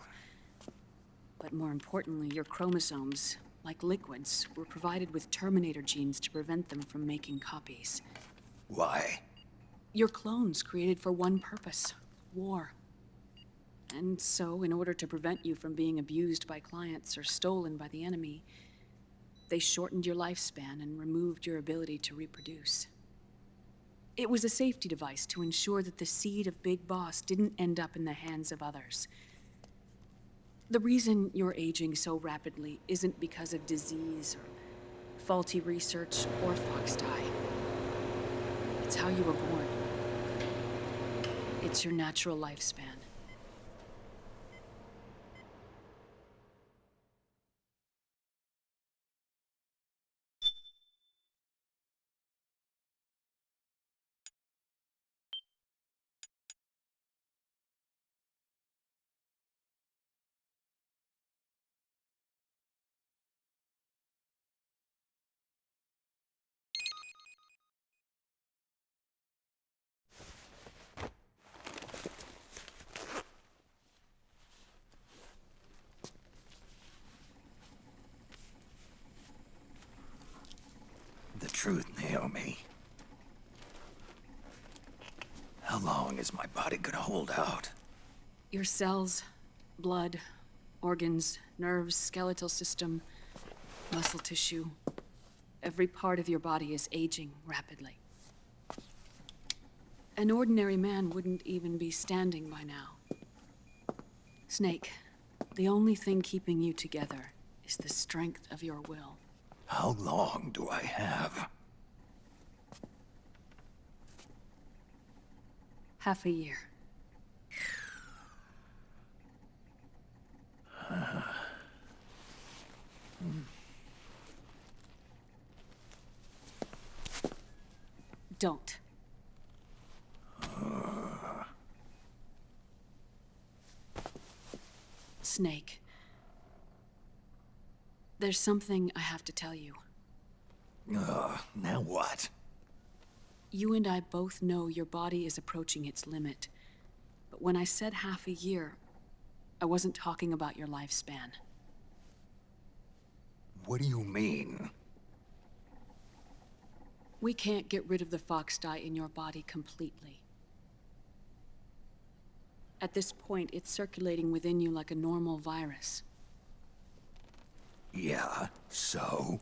But more importantly, your chromosomes, like liquids, were provided with terminator genes to prevent them from making copies. Why? Your clones created for one purpose: war. And so, in order to prevent you from being abused by clients or stolen by the enemy, they shortened your lifespan and removed your ability to reproduce. It was a safety device to ensure that the seed of Big Boss didn't end up in the hands of others. The reason you're aging so rapidly isn't because of disease or faulty research or Fox die. It's how you were born. It's your natural lifespan. The truth, Naomi. How long is my body gonna hold out? Your cells, blood, organs, nerves, skeletal system, muscle tissue. Every part of your body is aging rapidly. An ordinary man wouldn't even be standing by now. Snake, the only thing keeping you together is the strength of your will. How long do I have? Half a year. Don't. Snake. There's something I have to tell you. Now what? You and I both know your body is approaching its limit. But when I said half a year, I wasn't talking about your lifespan. What do you mean? We can't get rid of the Fox dye in your body completely. At this point, it's circulating within you like a normal virus. Yeah, so?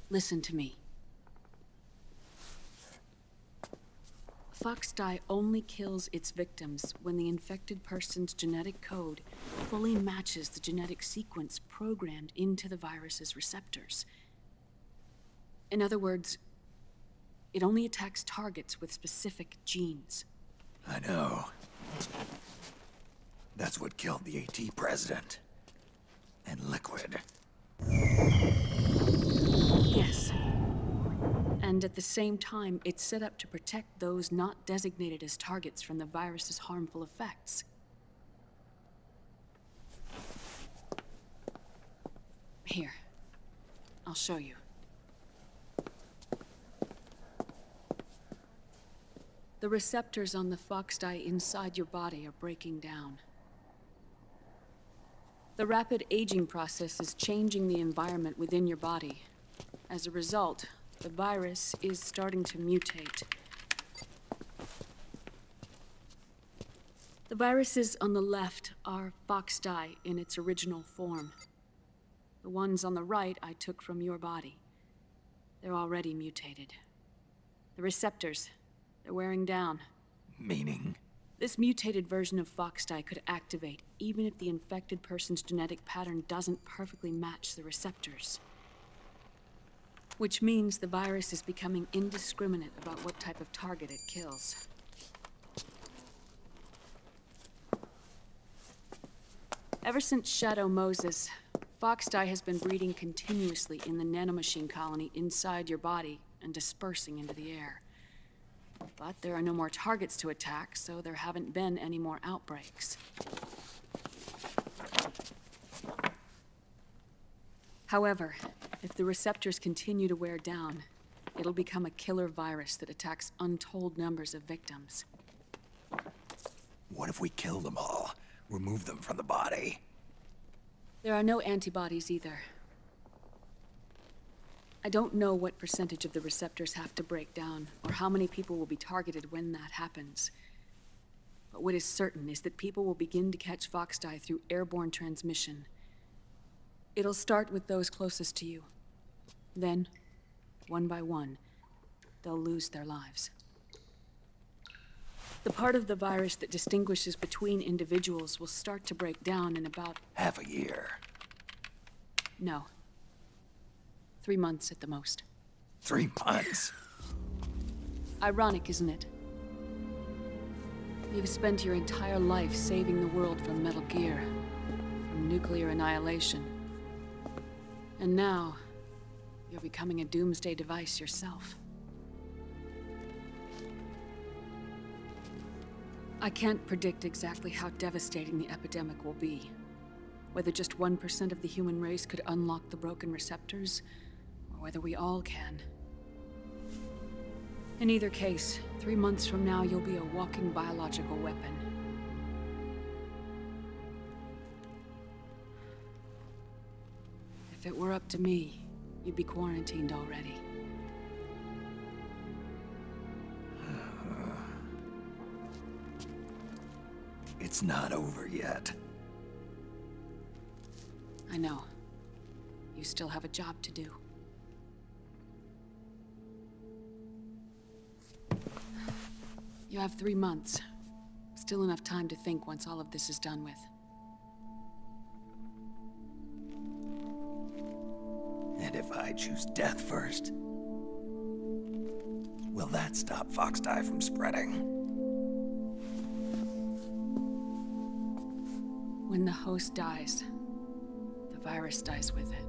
Listen to me. Fox dye only kills its victims when the infected person's genetic code fully matches the genetic sequence programmed into the virus's receptors. In other words, it only attacks targets with specific genes. I know. That's what killed the AT president. And Liquid. Yes. And at the same time, it's set up to protect those not designated as targets from the virus's harmful effects. Here, I'll show you. The receptors on the Fox dye inside your body are breaking down. The rapid aging process is changing the environment within your body. As a result, the virus is starting to mutate. The viruses on the left are Fox dye in its original form. The ones on the right I took from your body. They're already mutated. The receptors, they're wearing down. Meaning? This mutated version of Foxdie could activate even if the infected person's genetic pattern doesn't perfectly match the receptors. Which means the virus is becoming indiscriminate about what type of target it kills. Ever since Shadow Moses, Foxdie has been breeding continuously in the nanomachine colony inside your body and dispersing into the air. But there are no more targets to attack, so there haven't been any more outbreaks. However, if the receptors continue to wear down, it'll become a killer virus that attacks untold numbers of victims. What if we kill them all? Remove them from the body? There are no antibodies either. I don't know what percentage of the receptors have to break down, or how many people will be targeted when that happens. But what is certain is that people will begin to catch Foxdie through airborne transmission. It'll start with those closest to you. Then, one by one, they'll lose their lives. The part of the virus that distinguishes between individuals will start to break down in about... half a year. No. 3 months at the most. 3 months? Ironic, isn't it? You've spent your entire life saving the world from Metal Gear, from nuclear annihilation. And now, you're becoming a doomsday device yourself. I can't predict exactly how devastating the epidemic will be. Whether just 1% of the human race could unlock the broken receptors, or whether we all can. In either case, 3 months from now, you'll be a walking biological weapon. If it were up to me, you'd be quarantined already. It's not over yet. I know. You still have a job to do. You have 3 months. Still enough time to think once all of this is done with. And if I choose death first, will that stop Foxdie from spreading? When the host dies, the virus dies with it.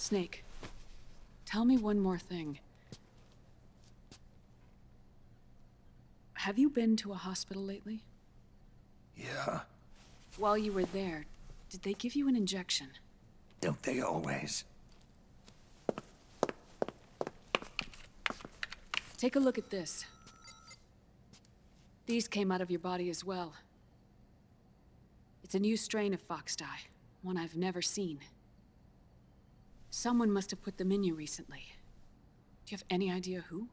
Snake, tell me one more thing. Have you been to a hospital lately? Yeah. While you were there, did they give you an injection? Don't they always? Take a look at this. These came out of your body as well. It's a new strain of Foxdie, one I've never seen. Someone must have put them in you recently. Do you have any idea who?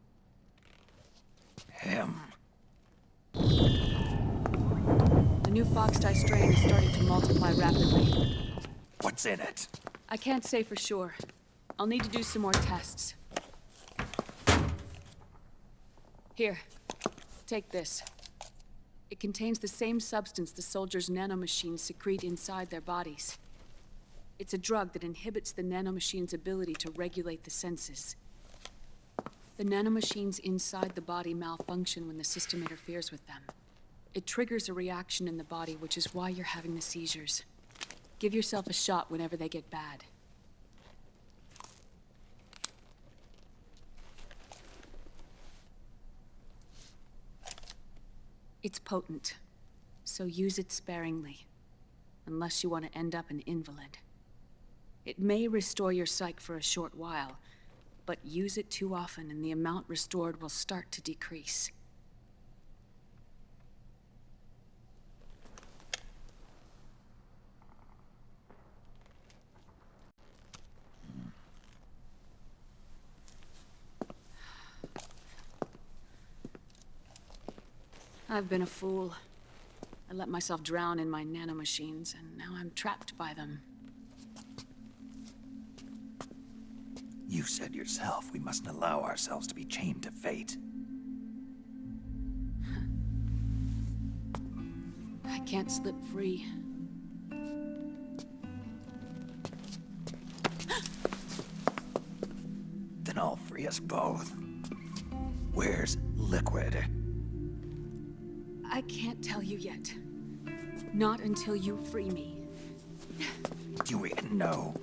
Him. The new Foxdie strain is starting to multiply rapidly. What's in it? I can't say for sure. I'll need to do some more tests. Here, take this. It contains the same substance the soldiers' nanomachines secrete inside their bodies. It's a drug that inhibits the nanomachine's ability to regulate the senses. The nanomachines inside the body malfunction when the system interferes with them. It triggers a reaction in the body, which is why you're having the seizures. Give yourself a shot whenever they get bad. It's potent, so use it sparingly, unless you want to end up an invalid. It may restore your psyche for a short while, but use it too often and the amount restored will start to decrease. I've been a fool. I let myself drown in my nanomachines, and now I'm trapped by them. You said yourself we mustn't allow ourselves to be chained to fate. I can't slip free. Then I'll free us both. Where's Liquid? I can't tell you yet. Not until you free me. Do we know?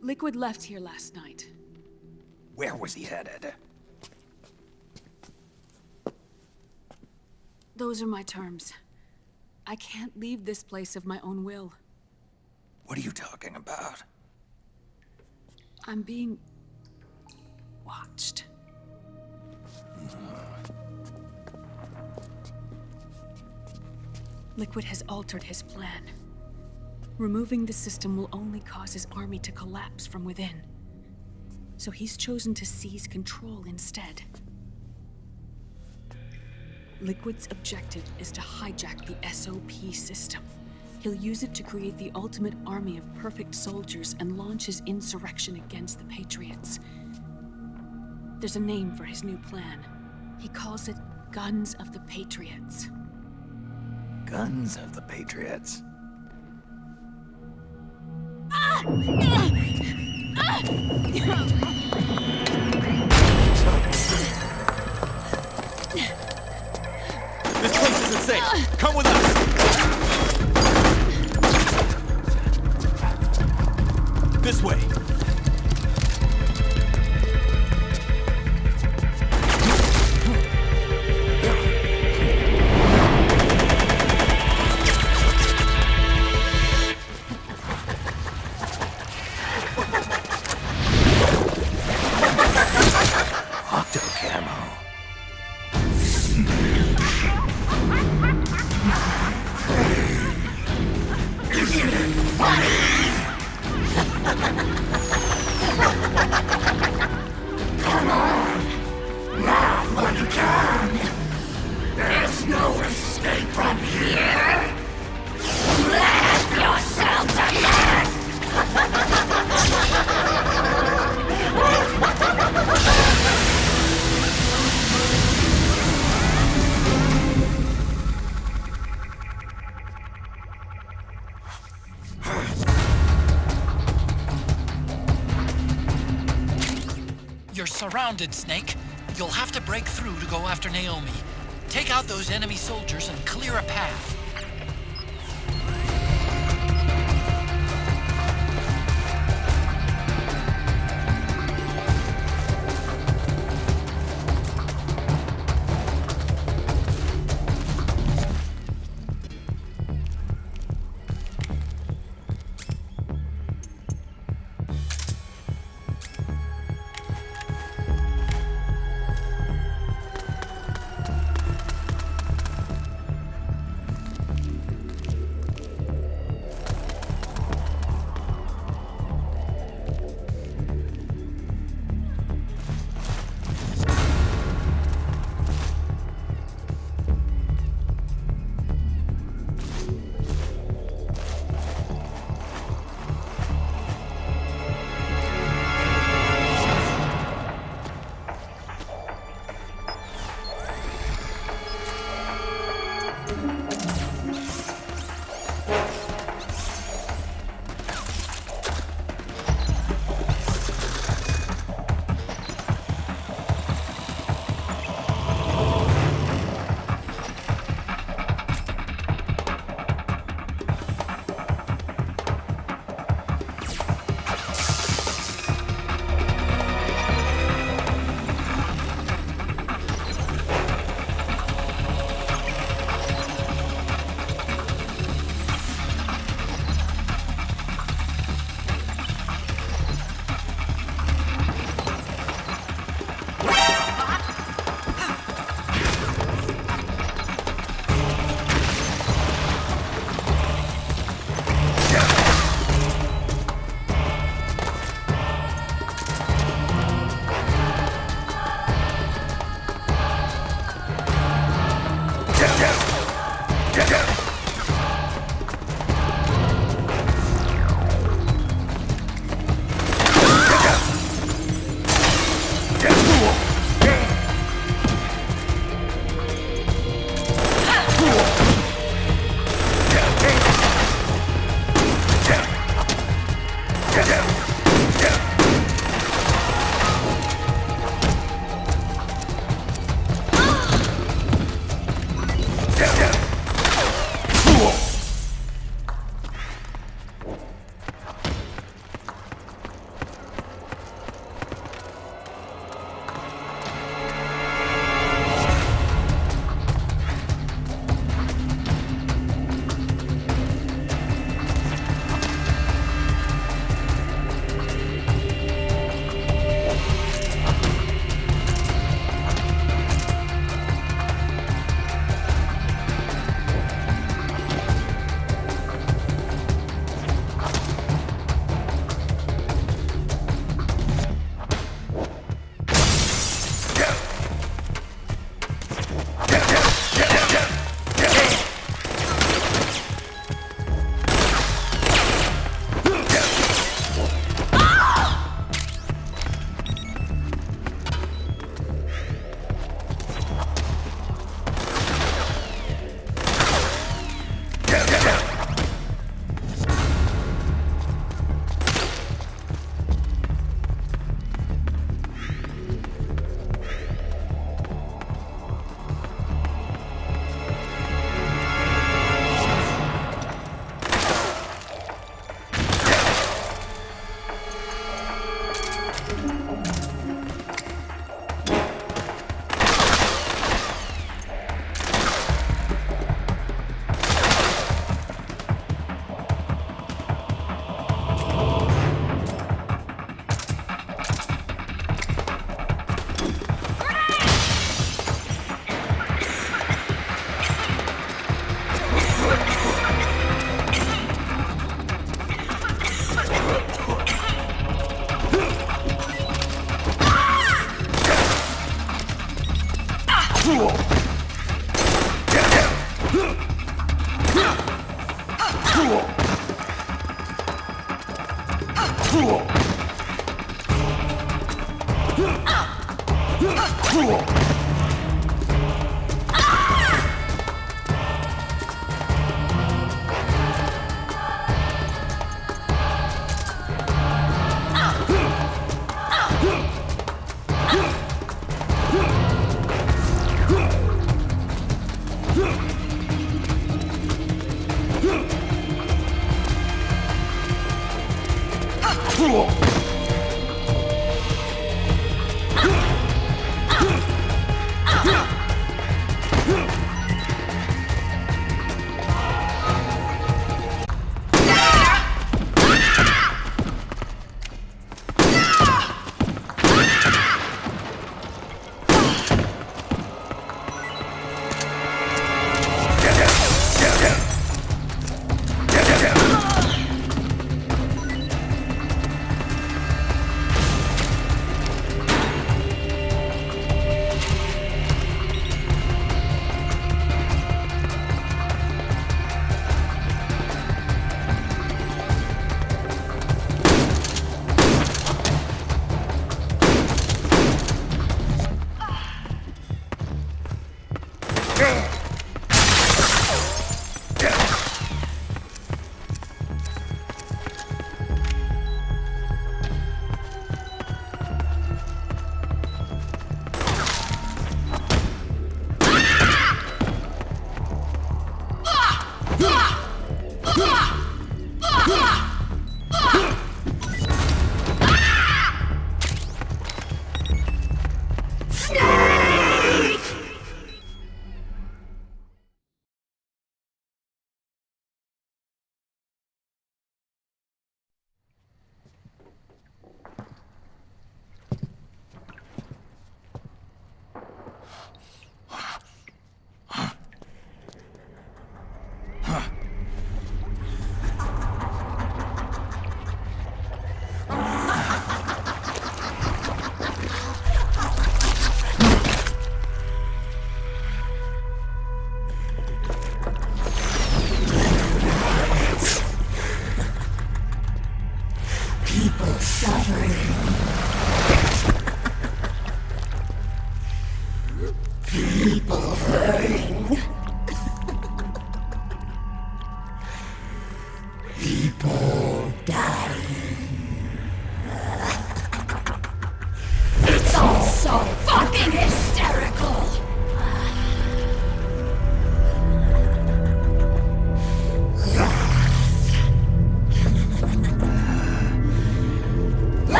Liquid left here last night. Where was he headed? Those are my terms. I can't leave this place of my own will. What are you talking about? I'm being watched. Liquid has altered his plan. Removing the system will only cause his army to collapse from within. So he's chosen to seize control instead. Liquid's objective is to hijack the SOP system. He'll use it to create the ultimate army of perfect soldiers and launch his insurrection against the Patriots. There's a name for his new plan. He calls it Guns of the Patriots. Guns of the Patriots? This place isn't safe. Come with us. This way. You're surrounded, Snake. You'll have to break through to go after Naomi. Take out those enemy soldiers and clear a path.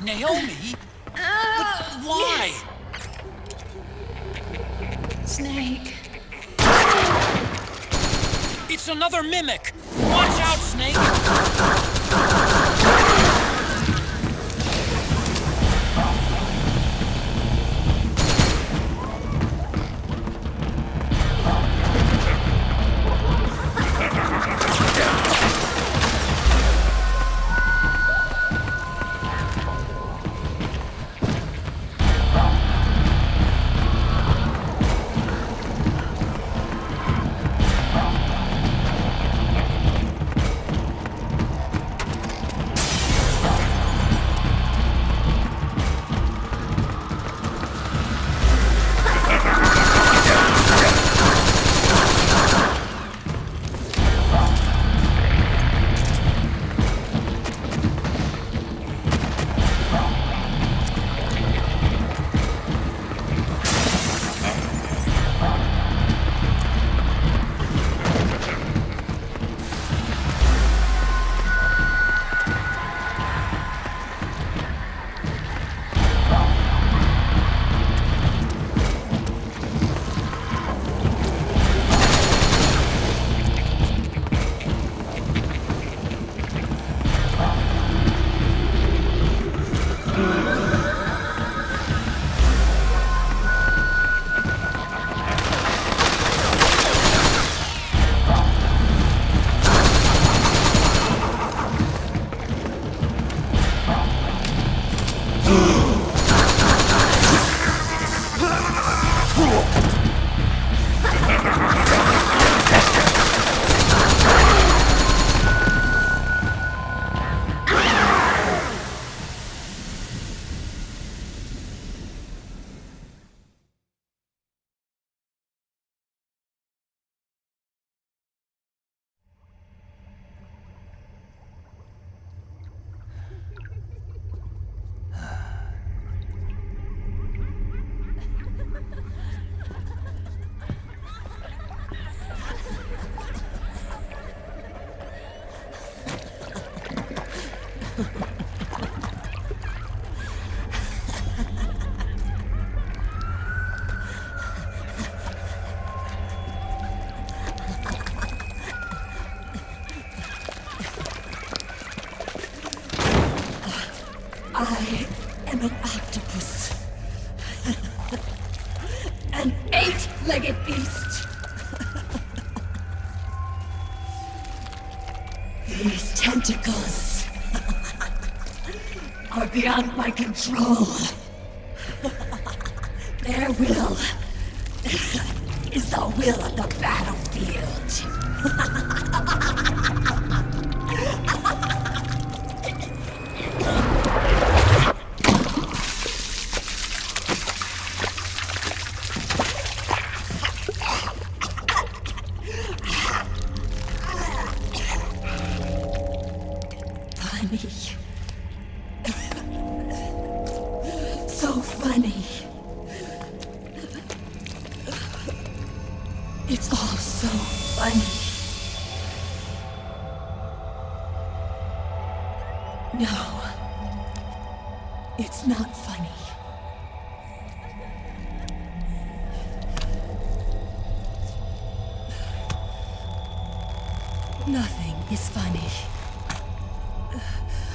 Naomi? Why? Snake. It's another mimic! Watch out, Snake! I am an octopus. An 8-legged beast. These tentacles are beyond my control. Their will is the will of the battlefield. So funny. It's all so funny. No, it's not funny. Nothing is funny.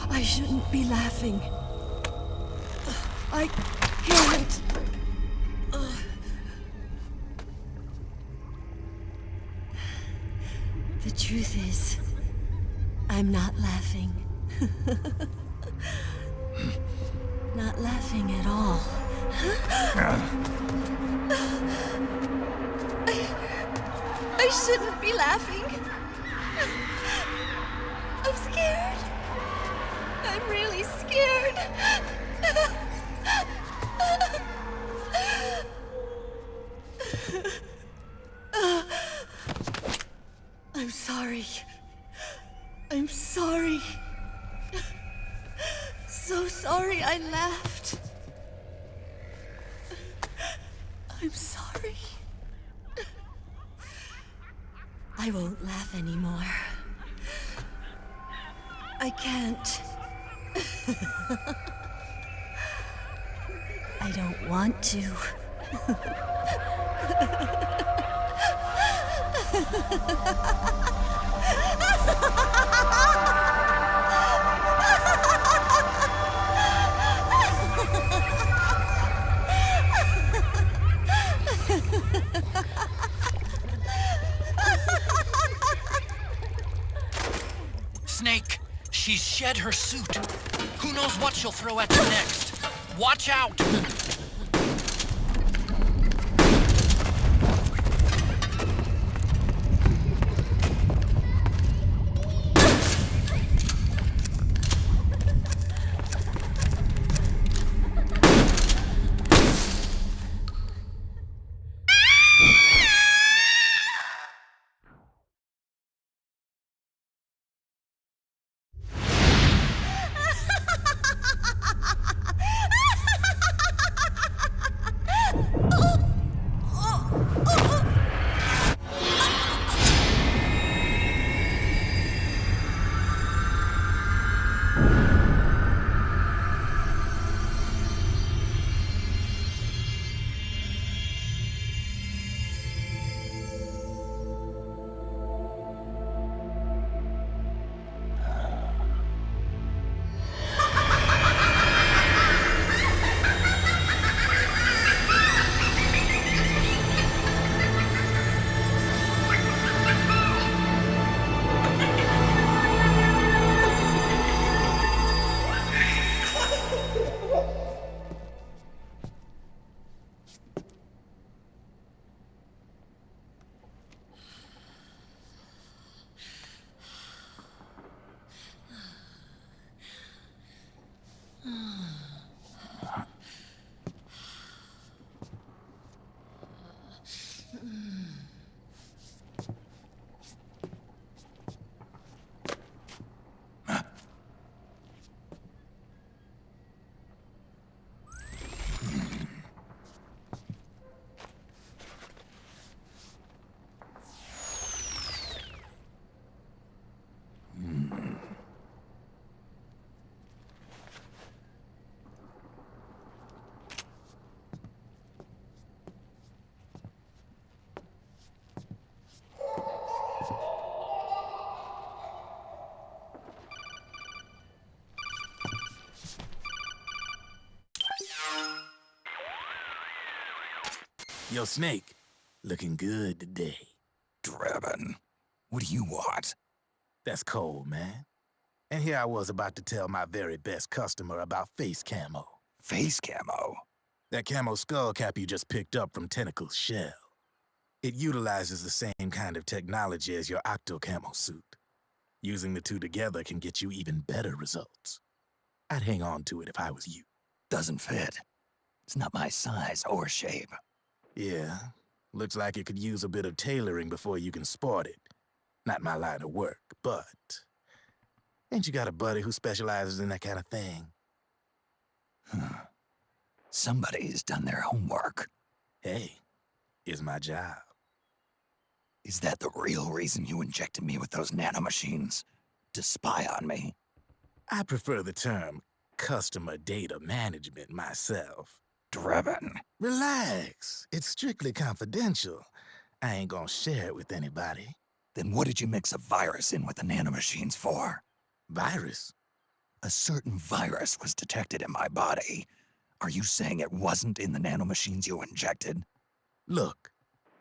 I shouldn't be laughing. I can't. The truth is, I'm not laughing. Not laughing at all. I shouldn't be laughing. I'm scared. I'm really scared. I'm sorry. I won't laugh anymore. I can't. I don't want to. Snake, she's shed her suit. Who knows what she'll throw at you next? Watch out! Yo, Snake, looking good today. Drebin, what do you want? That's cold, man. And here I was about to tell my very best customer about face camo. Face camo? That camo skull cap you just picked up from Tentacle's shell. It utilizes the same kind of technology as your octo camo suit. Using the two together can get you even better results. I'd hang on to it if I was you. Doesn't fit. It's not my size or shape. Yeah, looks like it could use a bit of tailoring before you can sport it. Not my line of work, but... Ain't you got a buddy who specializes in that kind of thing? Somebody's done their homework. Hey, it's my job. Is that the real reason you injected me with those nanomachines? To spy on me? I prefer the term customer data management myself. Drebin. Relax. It's strictly confidential. I ain't gonna share it with anybody. Then what did you mix a virus in with the nanomachines for? Virus? A certain virus was detected in my body. Are you saying it wasn't in the nanomachines you injected? Look,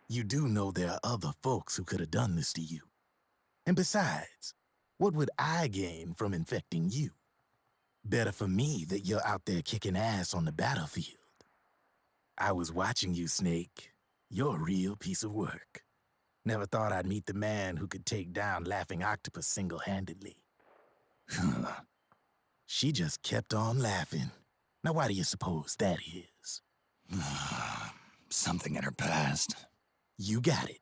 you do know there are other folks who could have done this to you. And besides, what would I gain from infecting you? Better for me that you're out there kicking ass on the battlefield. I was watching you, Snake. You're a real piece of work. Never thought I'd meet the man who could take down Laughing Octopus single-handedly. She just kept on laughing. Now why do you suppose that is? Something in her past. You got it.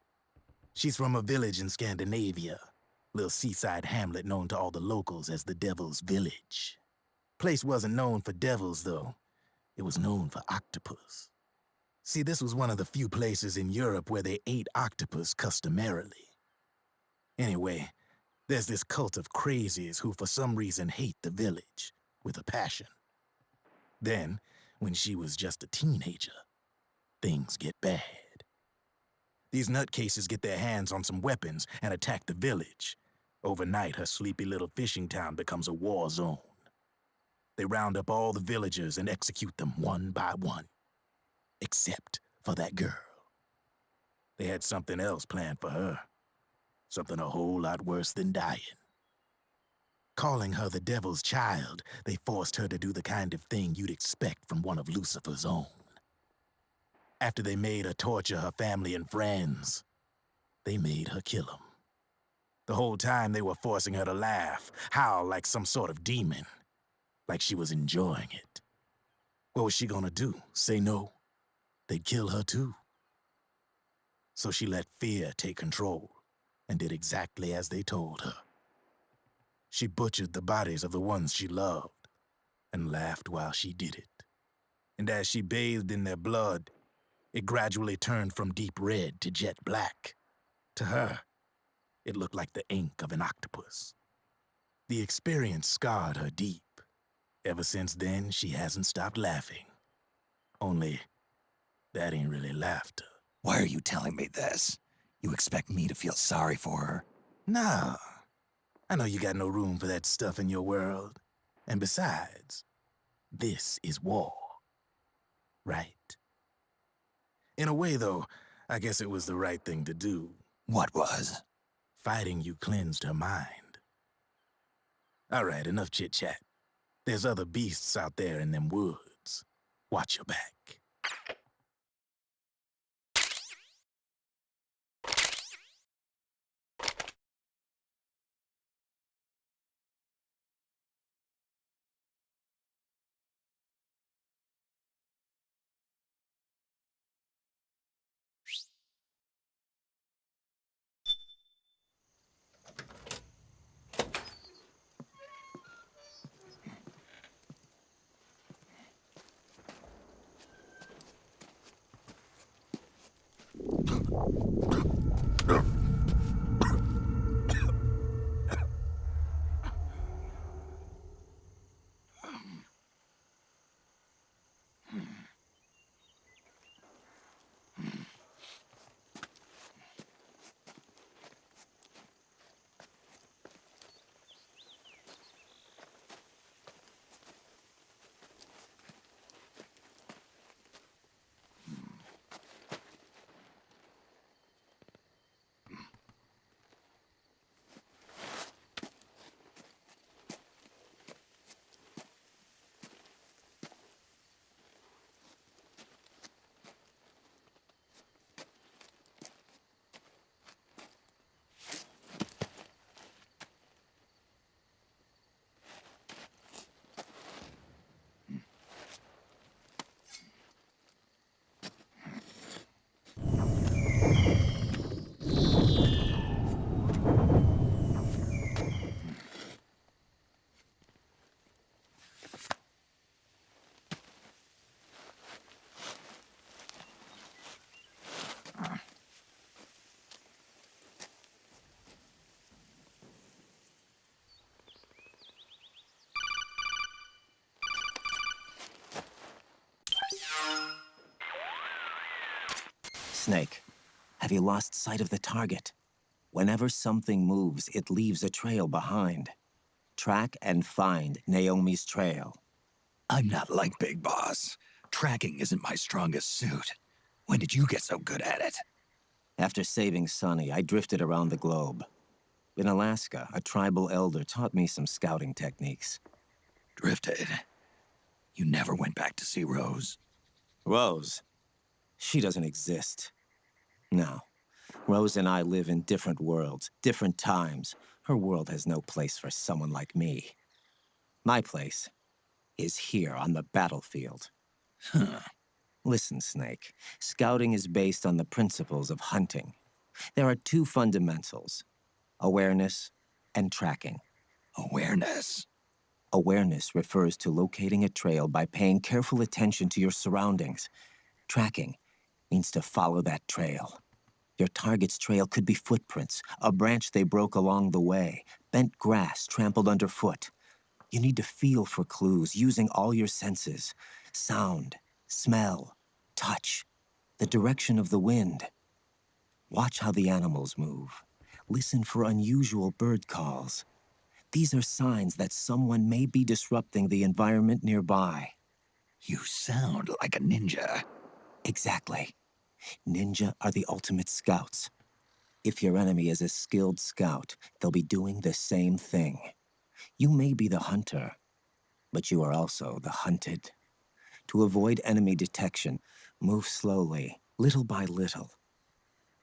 She's from a village in Scandinavia. Little seaside hamlet known to all the locals as the Devil's Village. Place wasn't known for devils, though. It was known for octopus. See, this was one of the few places in Europe where they ate octopus customarily. Anyway, there's this cult of crazies who for some reason hate the village with a passion. Then, when she was just a teenager, things get bad. These nutcases get their hands on some weapons and attack the village. Overnight, her sleepy little fishing town becomes a war zone. They round up all the villagers and execute them one by one. Except for that girl. They had something else planned for her. Something a whole lot worse than dying. Calling her the devil's child, they forced her to do the kind of thing you'd expect from one of Lucifer's own. After they made her torture her family and friends, they made her kill them. The whole time they were forcing her to laugh, howl like some sort of demon. Like she was enjoying it. What was she gonna do? Say no? They'd kill her too. So she let fear take control and did exactly as they told her. She butchered the bodies of the ones she loved and laughed while she did it. And as she bathed in their blood, it gradually turned from deep red to jet black. To her, it looked like the ink of an octopus. The experience scarred her deep. Ever since then, she hasn't stopped laughing. Only, that ain't really laughter. Why are you telling me this? You expect me to feel sorry for her? Nah. I know you got no room for that stuff in your world. And besides, this is war. Right? In a way, though, I guess it was the right thing to do. What was? Fighting you cleansed her mind. All right, enough chit-chat. There's other beasts out there in them woods. Watch your back. Snake, have you lost sight of the target? Whenever something moves, it leaves a trail behind. Track and find Naomi's trail. I'm not like Big Boss. Tracking isn't my strongest suit. When did you get so good at it? After saving Sonny, I drifted around the globe. In Alaska, a tribal elder taught me some scouting techniques. Drifted? You never went back to see Rose? Rose? She doesn't exist. No. Rose and I live in different worlds, different times. Her world has no place for someone like me. My place is here on the battlefield. Huh. Listen, Snake. Scouting is based on the principles of hunting. There are two fundamentals: awareness and tracking. Awareness? Awareness refers to locating a trail by paying careful attention to your surroundings. Tracking means to follow that trail. Your target's trail could be footprints, a branch they broke along the way, bent grass trampled underfoot. You need to feel for clues using all your senses. Sound, smell, touch, the direction of the wind. Watch how the animals move. Listen for unusual bird calls. These are signs that someone may be disrupting the environment nearby. You sound like a ninja. Exactly. Ninja are the ultimate scouts. If your enemy is a skilled scout, they'll be doing the same thing. You may be the hunter, but you are also the hunted. To avoid enemy detection, move slowly, little by little.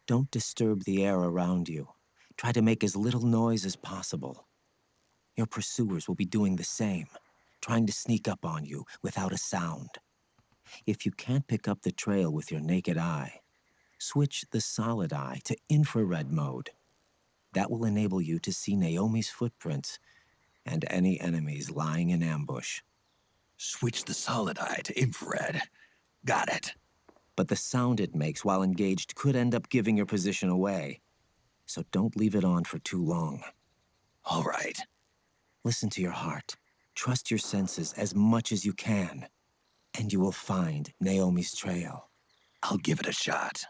Don't disturb the air around you. Try to make as little noise as possible. Your pursuers will be doing the same, trying to sneak up on you without a sound. If you can't pick up the trail with your naked eye, switch the solid eye to infrared mode. That will enable you to see Naomi's footprints and any enemies lying in ambush. Switch the solid eye to infrared. Got it. But the sound it makes while engaged could end up giving your position away. So don't leave it on for too long. All right. Listen to your heart. Trust your senses as much as you can. And you will find Naomi's trail. I'll give it a shot.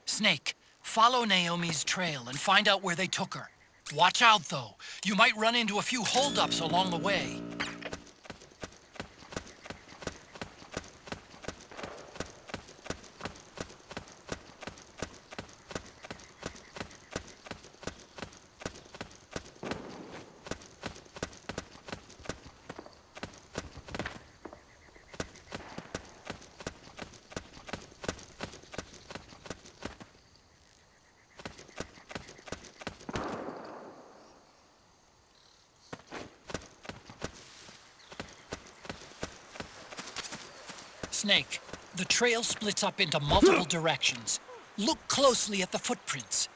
Snake, follow Naomi's trail and find out where they took her. Watch out, though. You might run into a few holdups along the way. Snake, the trail splits up into multiple directions. Look closely at the footprints.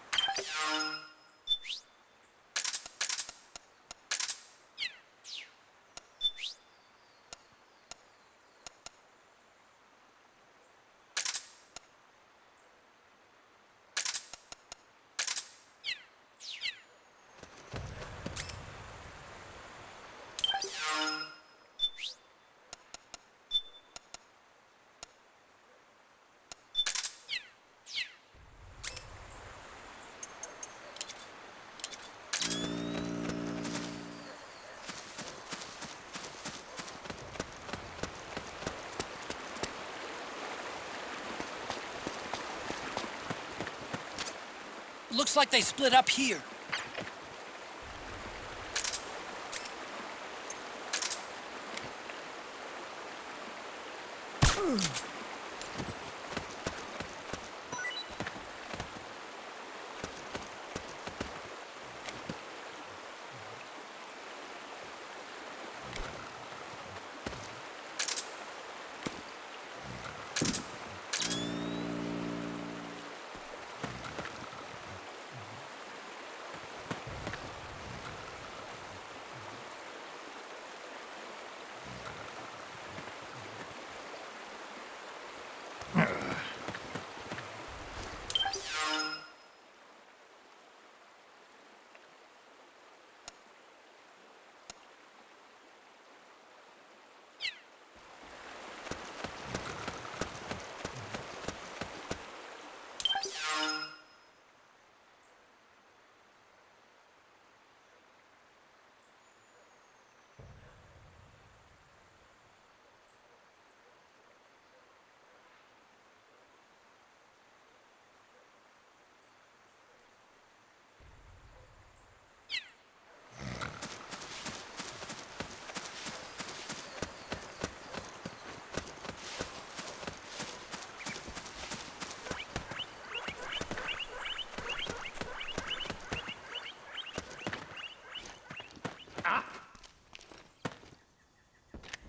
Looks like they split up here.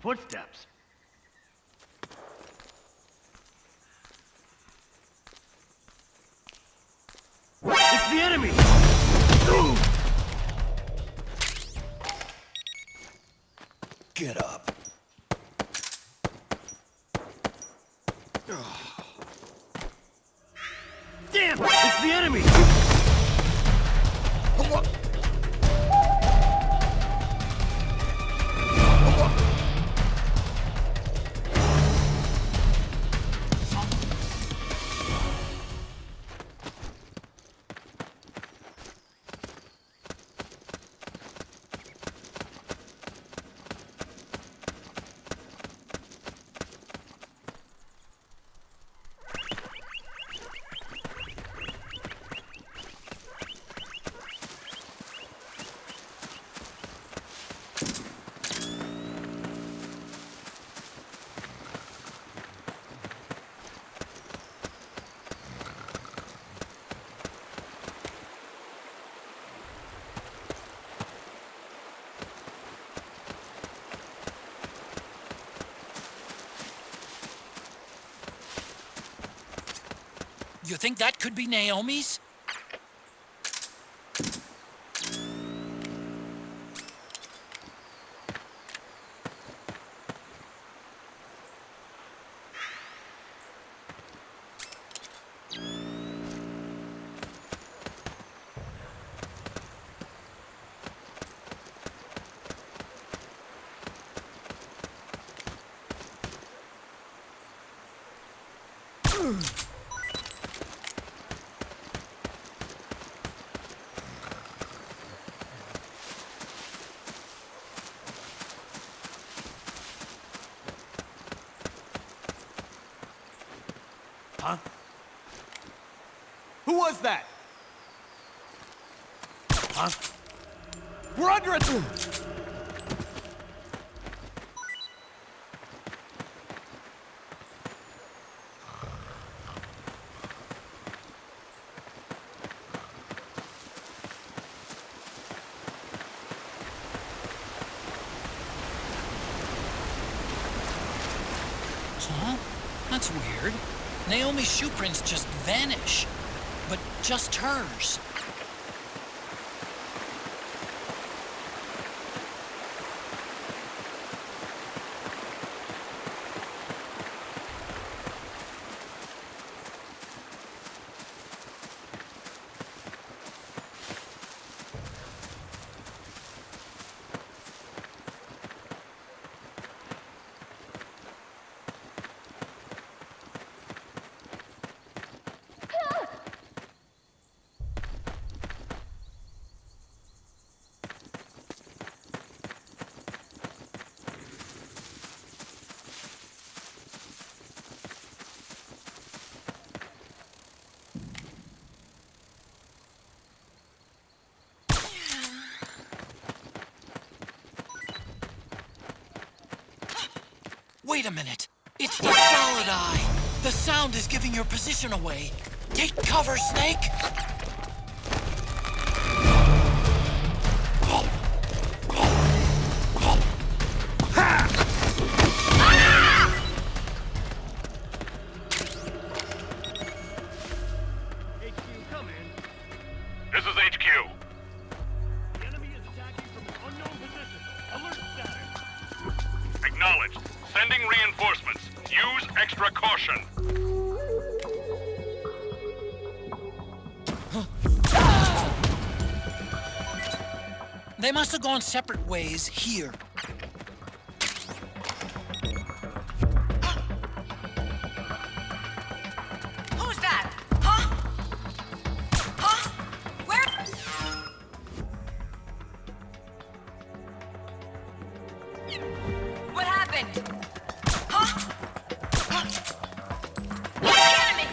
Footsteps. It's the enemy! Get up. Damn! It's the enemy! You think that could be Naomi's? Huh? Who was that? Huh? We're under it! Huh? That's weird. Naomi's shoe prints just vanish. But just hers. Wait a minute. It's the solid eye. The sound is giving your position away. Take cover, Snake! This is HQ. The enemy is attacking from an unknown position. Alert status. Acknowledged. Sending reinforcements. Use extra caution. They must have gone separate ways here. Who's that? Huh? Huh? Where? What happened? Huh? It's the enemy!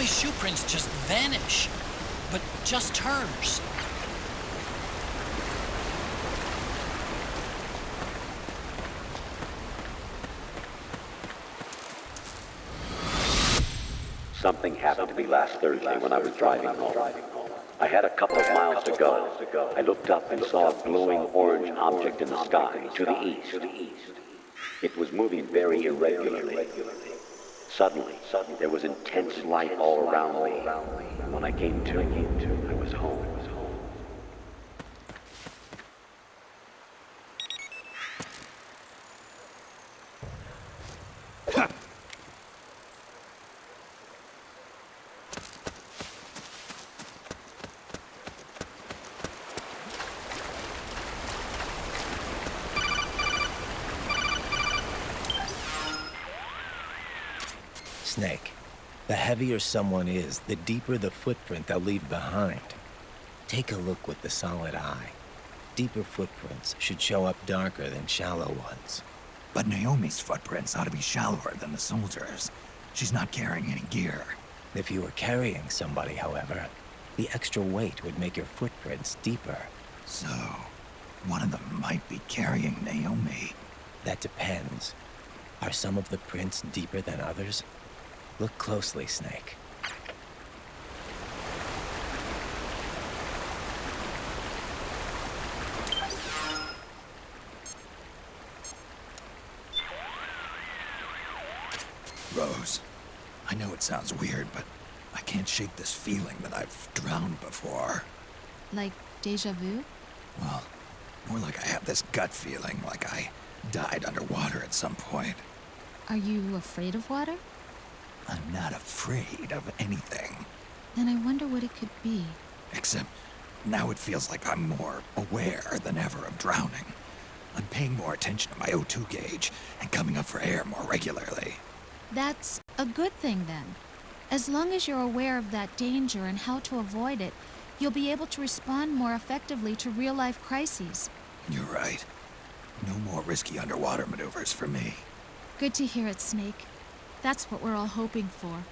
Naomi's shoe prints just vanish. But just hers. Something happened to me last Thursday when I was driving home. I had a couple of miles to go. I looked up and saw a glowing orange object in the sky to the east. It was moving very irregularly. Suddenly, there was intense light all around me. When I came to, I was home. Snake, the heavier someone is, the deeper the footprint they'll leave behind. Take a look with the solid eye. Deeper footprints should show up darker than shallow ones. But Naomi's footprints ought to be shallower than the soldiers. She's not carrying any gear. If you were carrying somebody, however, the extra weight would make your footprints deeper. So, one of them might be carrying Naomi. That depends. Are some of the prints deeper than others? Look closely, Snake. Rose, I know it sounds weird, but I can't shake this feeling that I've drowned before. Like deja vu? Well, more like I have this gut feeling like I died underwater at some point. Are you afraid of water? I'm not afraid of anything. Then I wonder what it could be. Except now it feels like I'm more aware than ever of drowning. I'm paying more attention to my O2 gauge and coming up for air more regularly. That's a good thing then. As long as you're aware of that danger and how to avoid it, you'll be able to respond more effectively to real-life crises. You're right. No more risky underwater maneuvers for me. Good to hear it, Snake. That's what we're all hoping for.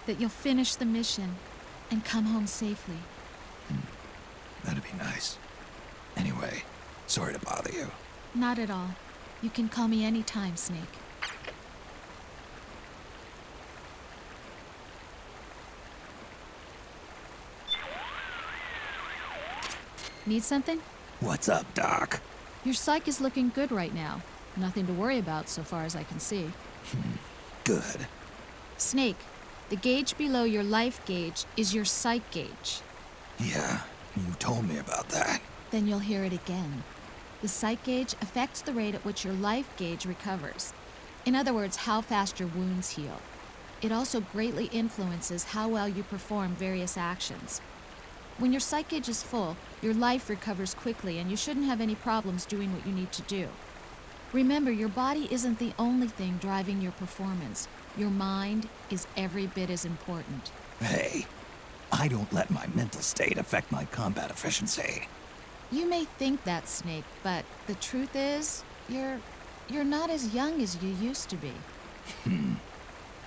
That you'll finish the mission and come home safely. That'd be nice. Anyway, sorry to bother you. Not at all. You can call me anytime, Snake. Need something? What's up, Doc? Your psych is looking good right now. Nothing to worry about so far as I can see. Good. Snake, the gauge below your life gauge is your psych gauge. Yeah, you told me about that. Then you'll hear it again. The psych gauge affects the rate at which your life gauge recovers. In other words, how fast your wounds heal. It also greatly influences how well you perform various actions. When your psych gauge is full, your life recovers quickly and you shouldn't have any problems doing what you need to do. Remember, your body isn't the only thing driving your performance. Your mind is every bit as important. Hey, I don't let my mental state affect my combat efficiency. You may think that, Snake, but the truth is, you're not as young as you used to be.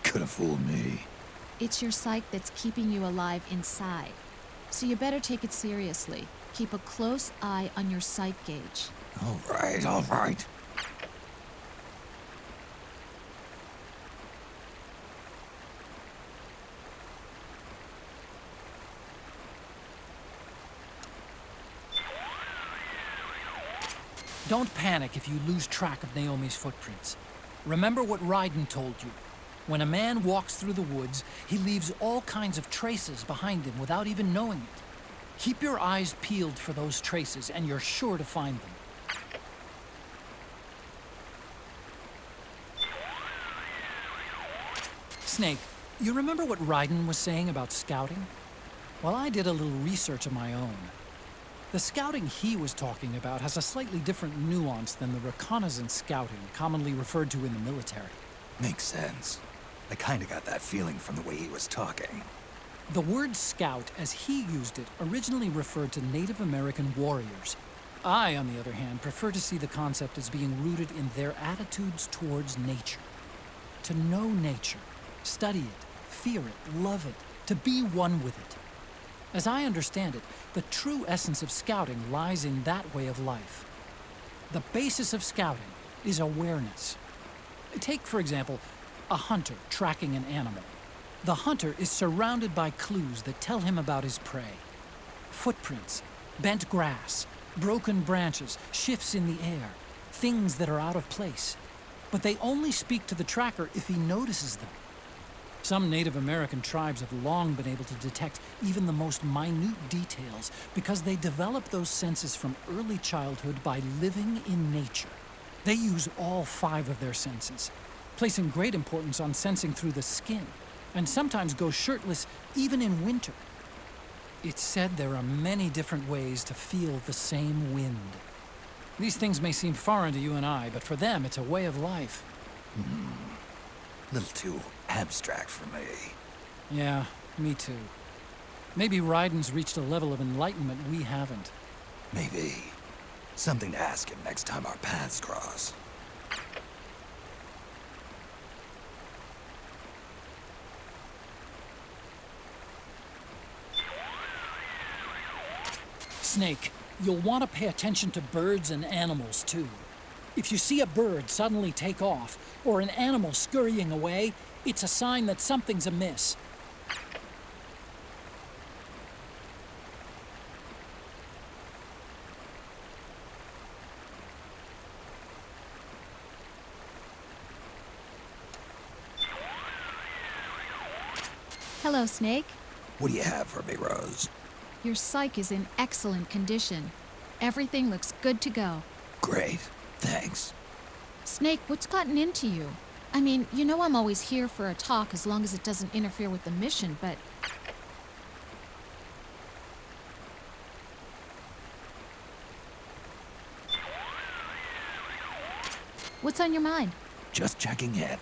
Could have fooled me. It's your psyche that's keeping you alive inside. So you better take it seriously. Keep a close eye on your psych gauge. All right. Don't panic if you lose track of Naomi's footprints. Remember what Raiden told you. When a man walks through the woods, he leaves all kinds of traces behind him without even knowing it. Keep your eyes peeled for those traces, and you're sure to find them. Snake, you remember what Raiden was saying about scouting? Well, I did a little research of my own. The scouting he was talking about has a slightly different nuance than the reconnaissance scouting commonly referred to in the military. Makes sense. I kinda got that feeling from the way he was talking. The word scout, as he used it, originally referred to Native American warriors. I, on the other hand, prefer to see the concept as being rooted in their attitudes towards nature. To know nature, study it, fear it, love it, to be one with it. As I understand it, the true essence of scouting lies in that way of life. The basis of scouting is awareness. Take, for example, a hunter tracking an animal. The hunter is surrounded by clues that tell him about his prey. Footprints, bent grass, broken branches, shifts in the air, things that are out of place. But they only speak to the tracker if he notices them. Some Native American tribes have long been able to detect even the most minute details because they develop those senses from early childhood by living in nature. They use all 5 of their senses, placing great importance on sensing through the skin, and sometimes go shirtless even in winter. It's said there are many different ways to feel the same wind. These things may seem foreign to you and I, but for them it's a way of life. Little too abstract for me. Yeah, me too. Maybe Raiden's reached a level of enlightenment we haven't. Maybe. Something to ask him next time our paths cross. Snake, you'll want to pay attention to birds and animals too. If you see a bird suddenly take off, or an animal scurrying away, it's a sign that something's amiss. Hello, Snake. What do you have for me, Rose? Your psyche is in excellent condition. Everything looks good to go. Great. Thanks. Snake, what's gotten into you? I mean, you know I'm always here for a talk as long as it doesn't interfere with the mission, but... What's on your mind? Just checking in.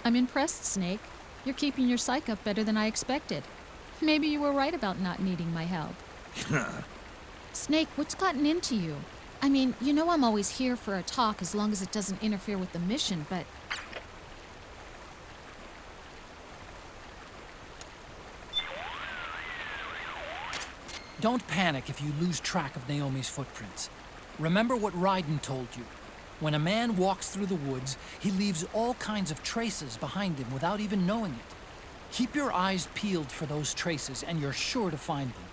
I'm impressed, Snake. You're keeping your psyche up better than I expected. Maybe you were right about not needing my help. Snake, what's gotten into you? I mean, you know I'm always here for a talk as long as it doesn't interfere with the mission, but... Don't panic if you lose track of Naomi's footprints. Remember what Raiden told you. When a man walks through the woods, he leaves all kinds of traces behind him without even knowing it. Keep your eyes peeled for those traces, and you're sure to find them.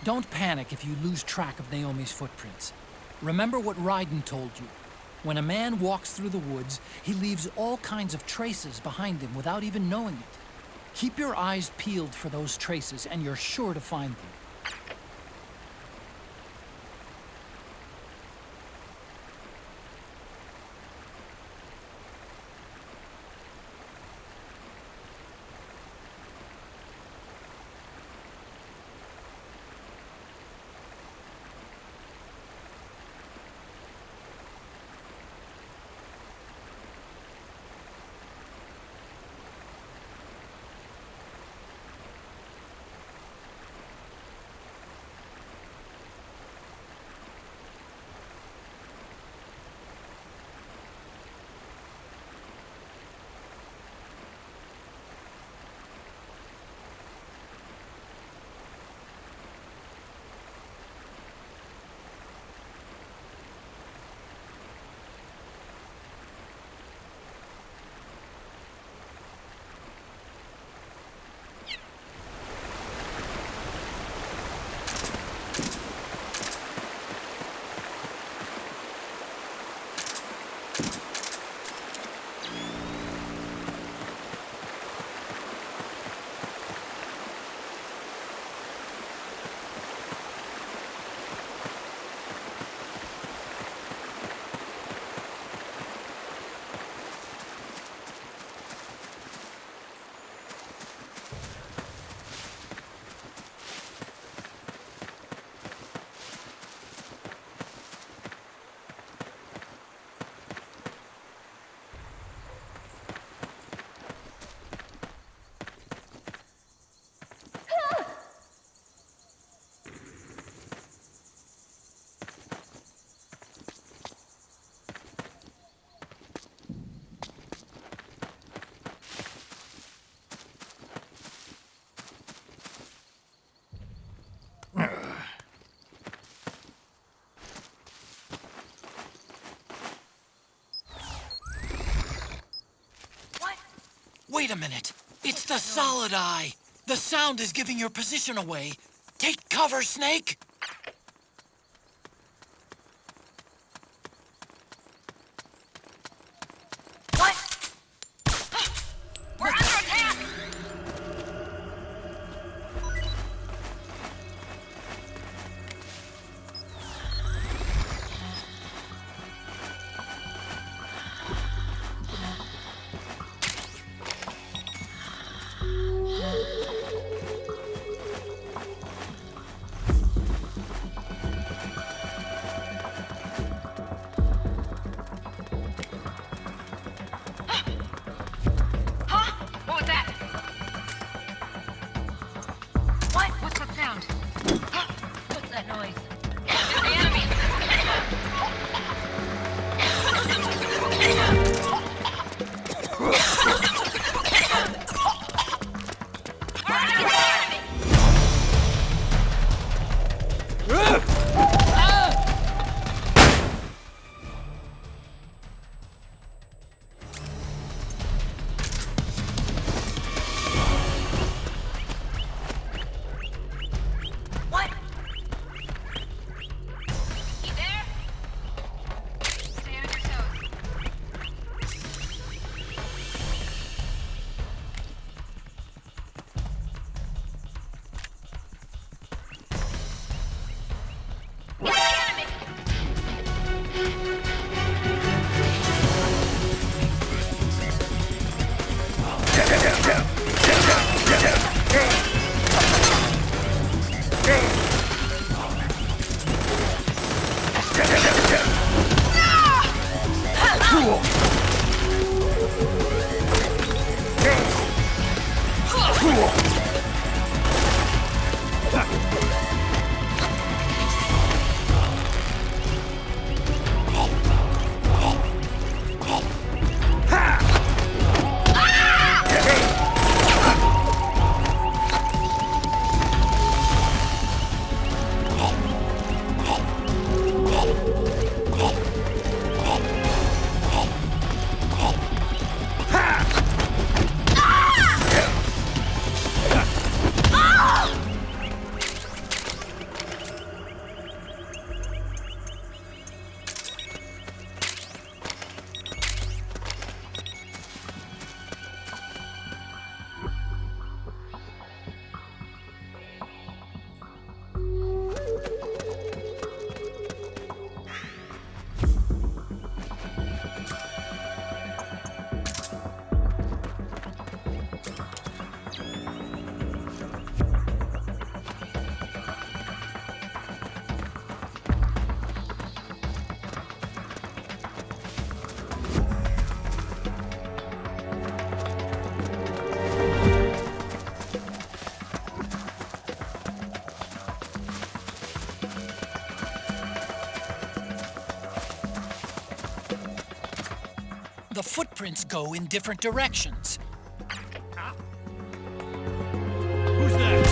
Don't panic if you lose track of Naomi's footprints. Remember what Raiden told you. When a man walks through the woods, he leaves all kinds of traces behind him without even knowing it. Keep your eyes peeled for those traces, and you're sure to find them. Wait a minute. It's the solid eye. The sound is giving your position away. Take cover, Snake. We're under attack! What was that? What? What's that sound? What's that noise? It's the enemy! What? You there? Stay on your toes. It's the enemy! The footprints go in different directions. Who's that?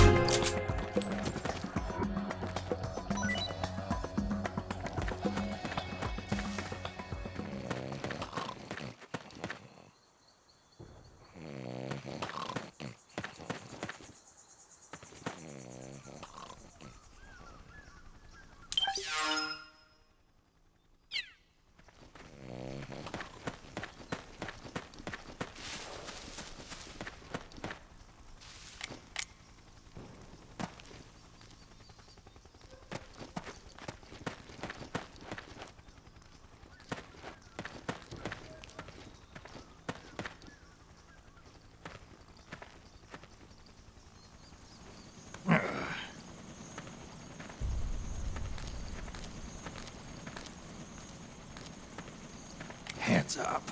Heads up.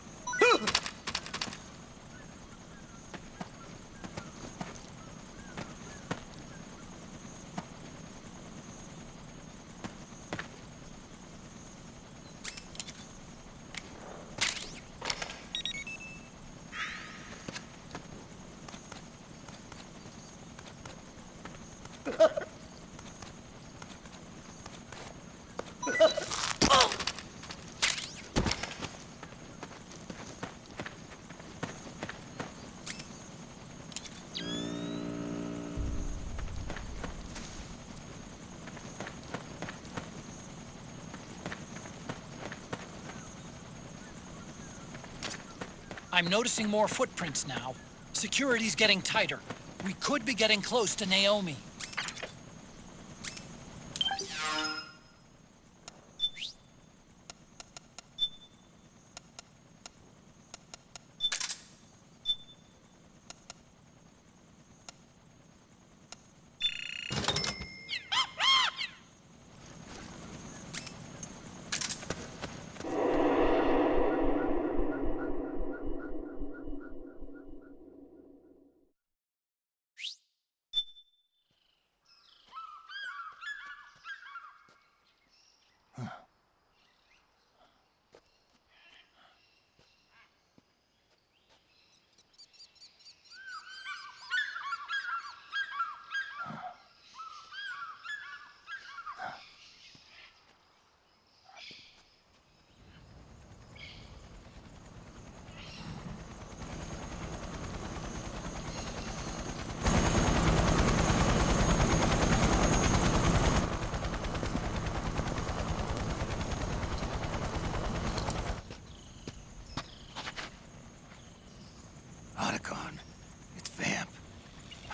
I'm noticing more footprints now. Security's getting tighter. We could be getting close to Naomi.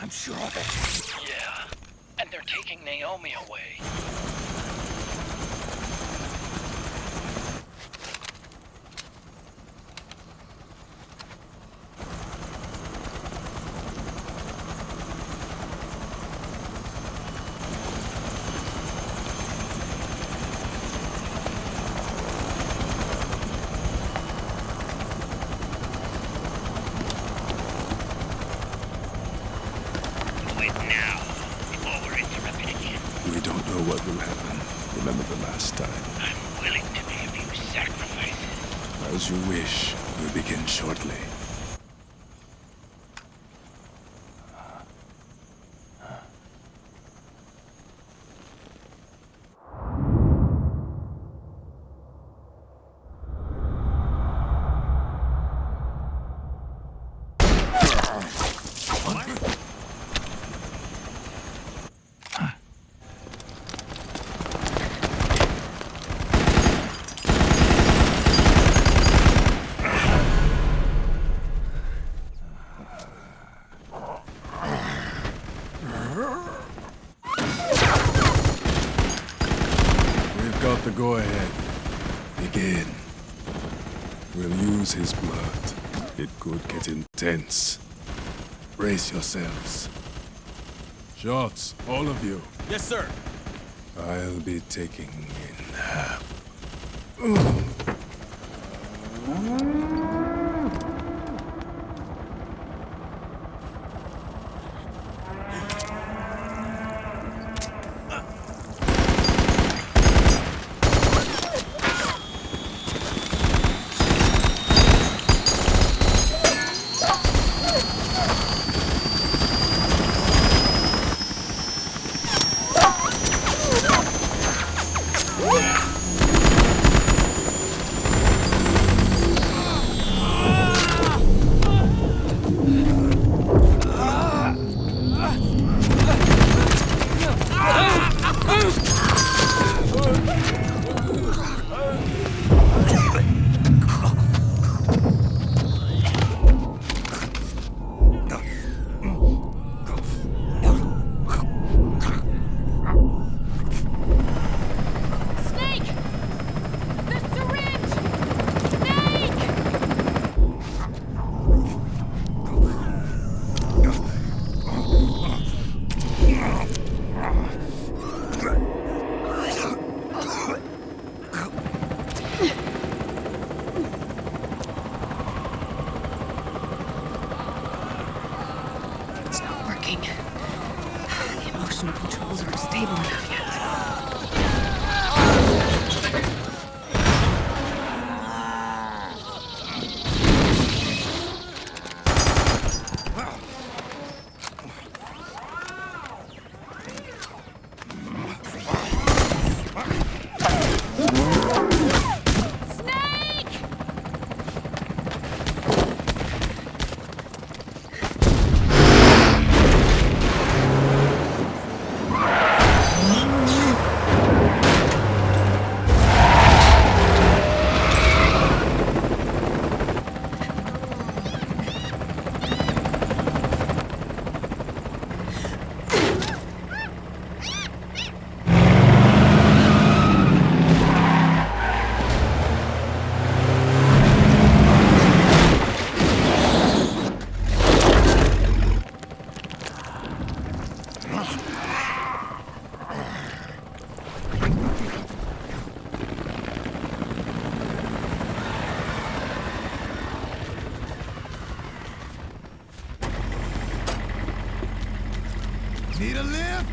I'm sure of it. Yeah, and they're taking Naomi away. What will happen? Remember the last time. I'm willing to make a few sacrifices. As you wish. We'll begin shortly. The go-ahead. Begin. We'll use his blood. It could get intense. Brace yourselves. Shots, all of you. Yes, sir. I'll be taking in. National controls aren't stable enough yet. Need a lift?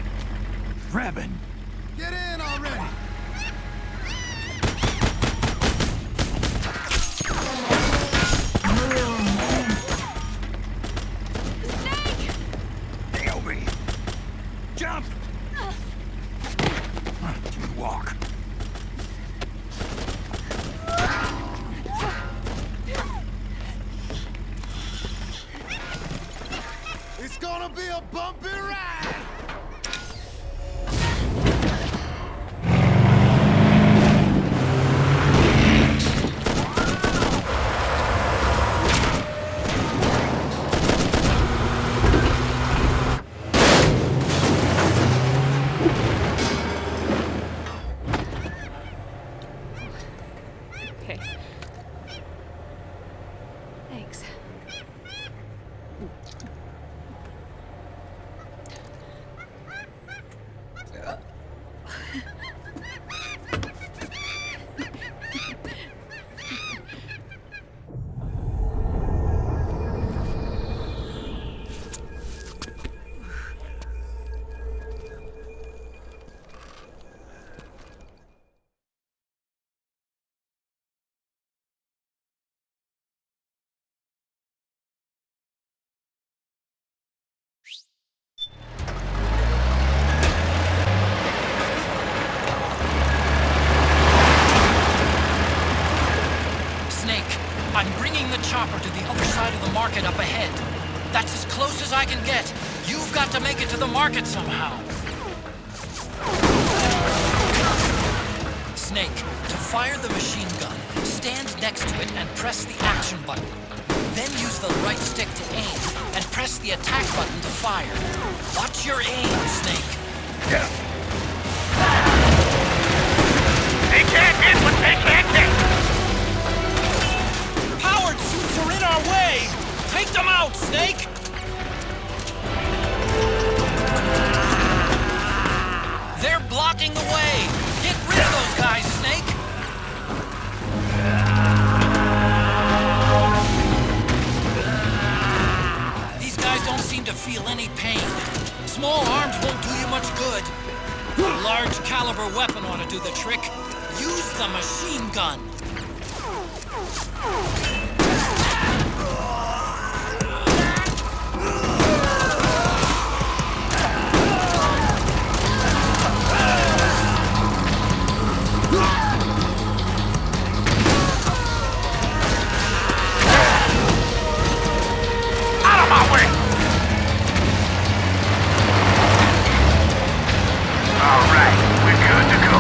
Revan! Get in already! Naomi! Jump! Can you walk? It's gonna be a bumpy ride! Okay. Thanks. Snake, I'm bringing the chopper to the other side of the market up ahead. That's as close as I can get. You've got to make it to the market somehow. Snake, to fire the machine gun, stand next to it and press the action button. Then use the right stick to aim, and press the attack button to fire. Watch your aim, Snake. Yeah. They can't hit what they can't hit! Powered suits are in our way! Take them out, Snake! They're blocking the way! Get rid of those guys, Snake! These guys don't seem to feel any pain. Small arms won't do you much good. A large caliber weapon ought to do the trick. Use the machine gun. Out of my way! All right, we're good to go.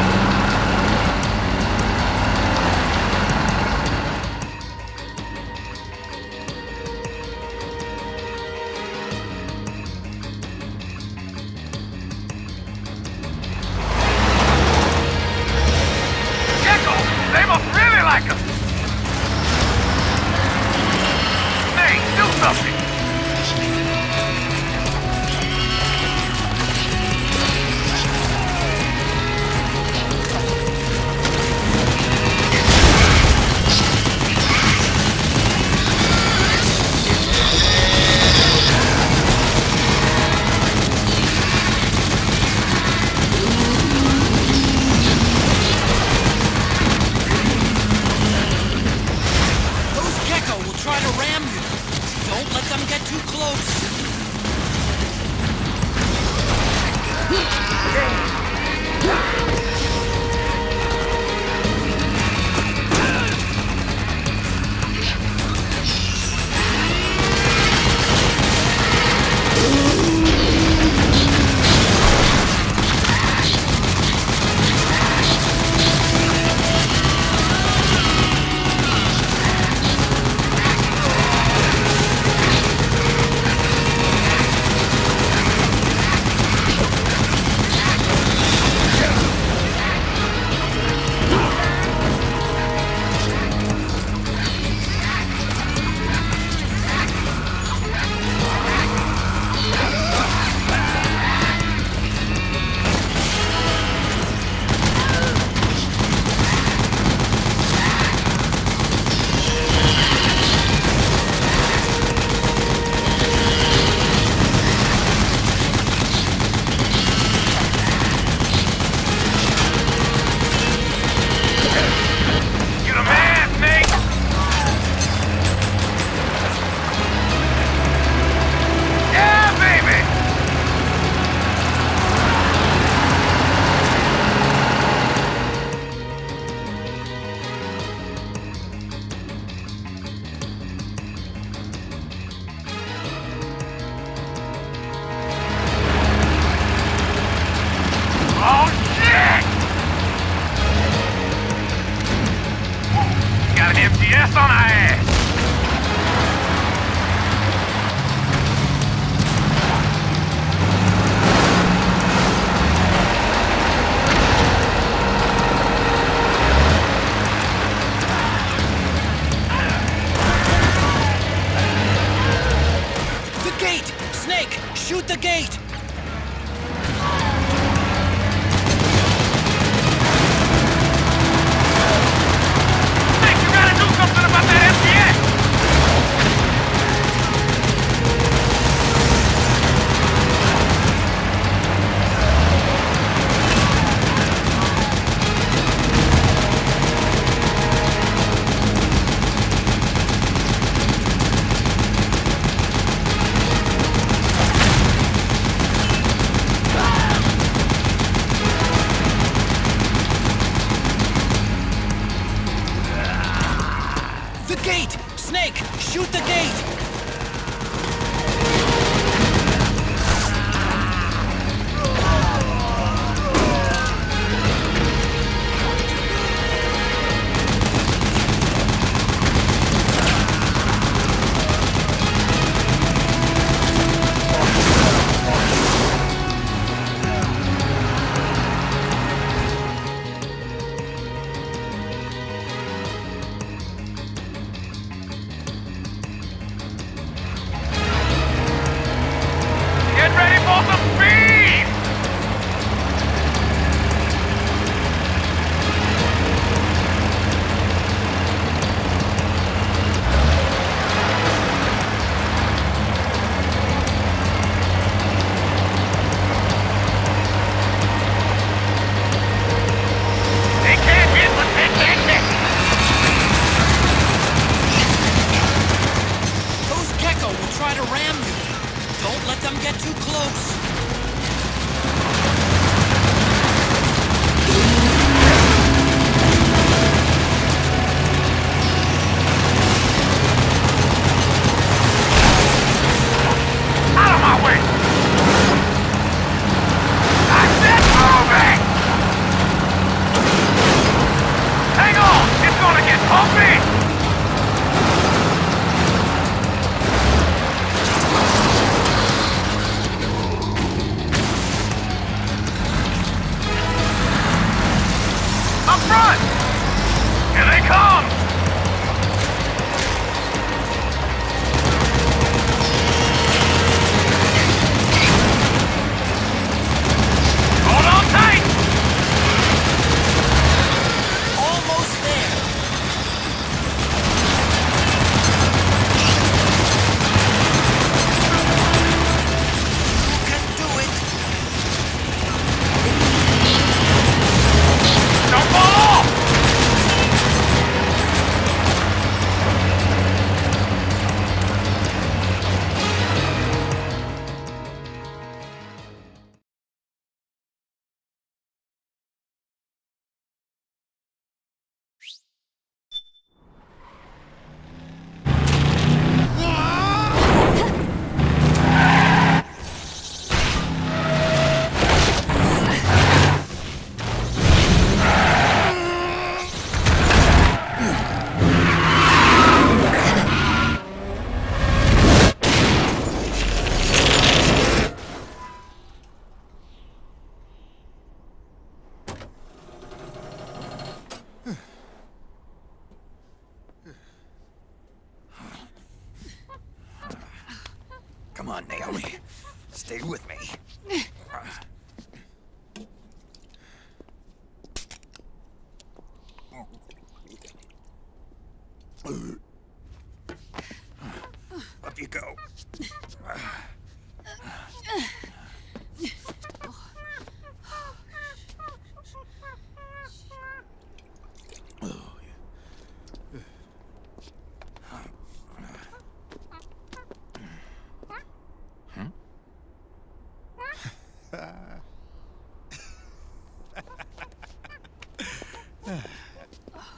They must really like us! Hey, do something! try to ram you. Don't let them get too close. Shoot the gate! Nick, you gotta do something about that MTX! Snake, shoot the gate! Come on, Naomi. Stay with me. Up you go.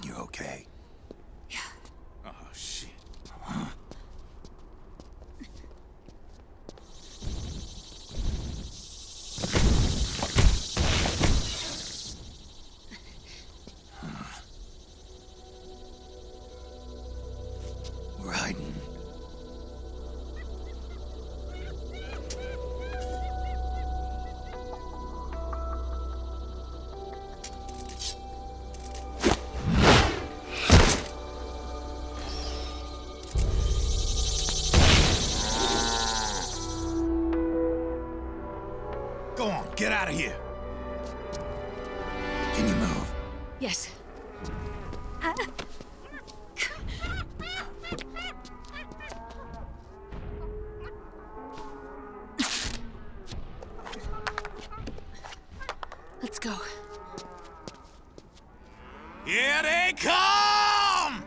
You okay? Yeah. Oh, shit. Raiden. Go on, get out of here. Can you move? Yes. Let's go. Here they come!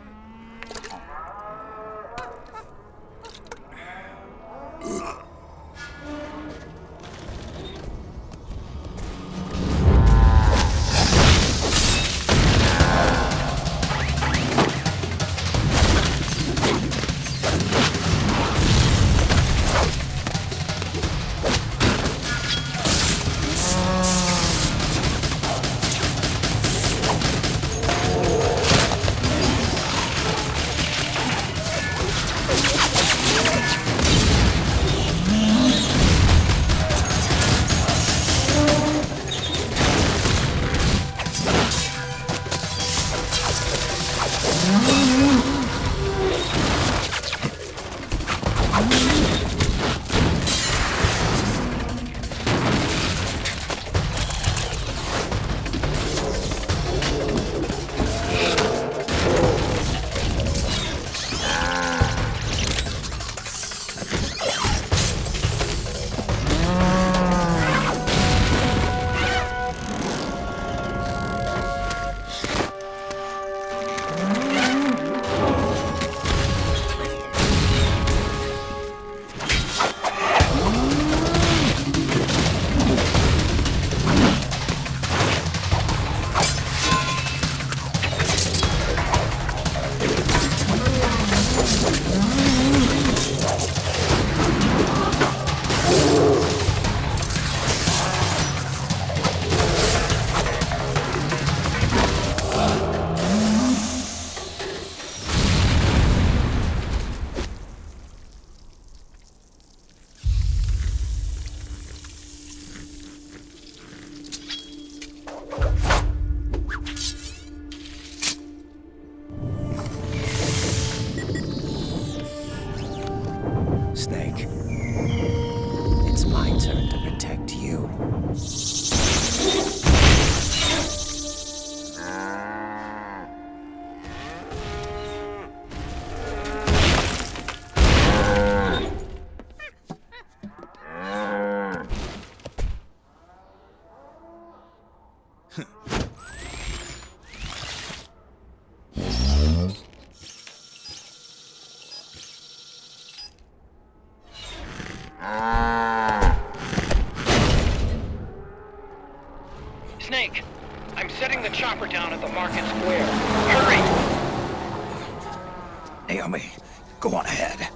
Snake. It's my turn to protect you. Snake, I'm setting the chopper down at the market square. Hurry! Naomi, go on ahead.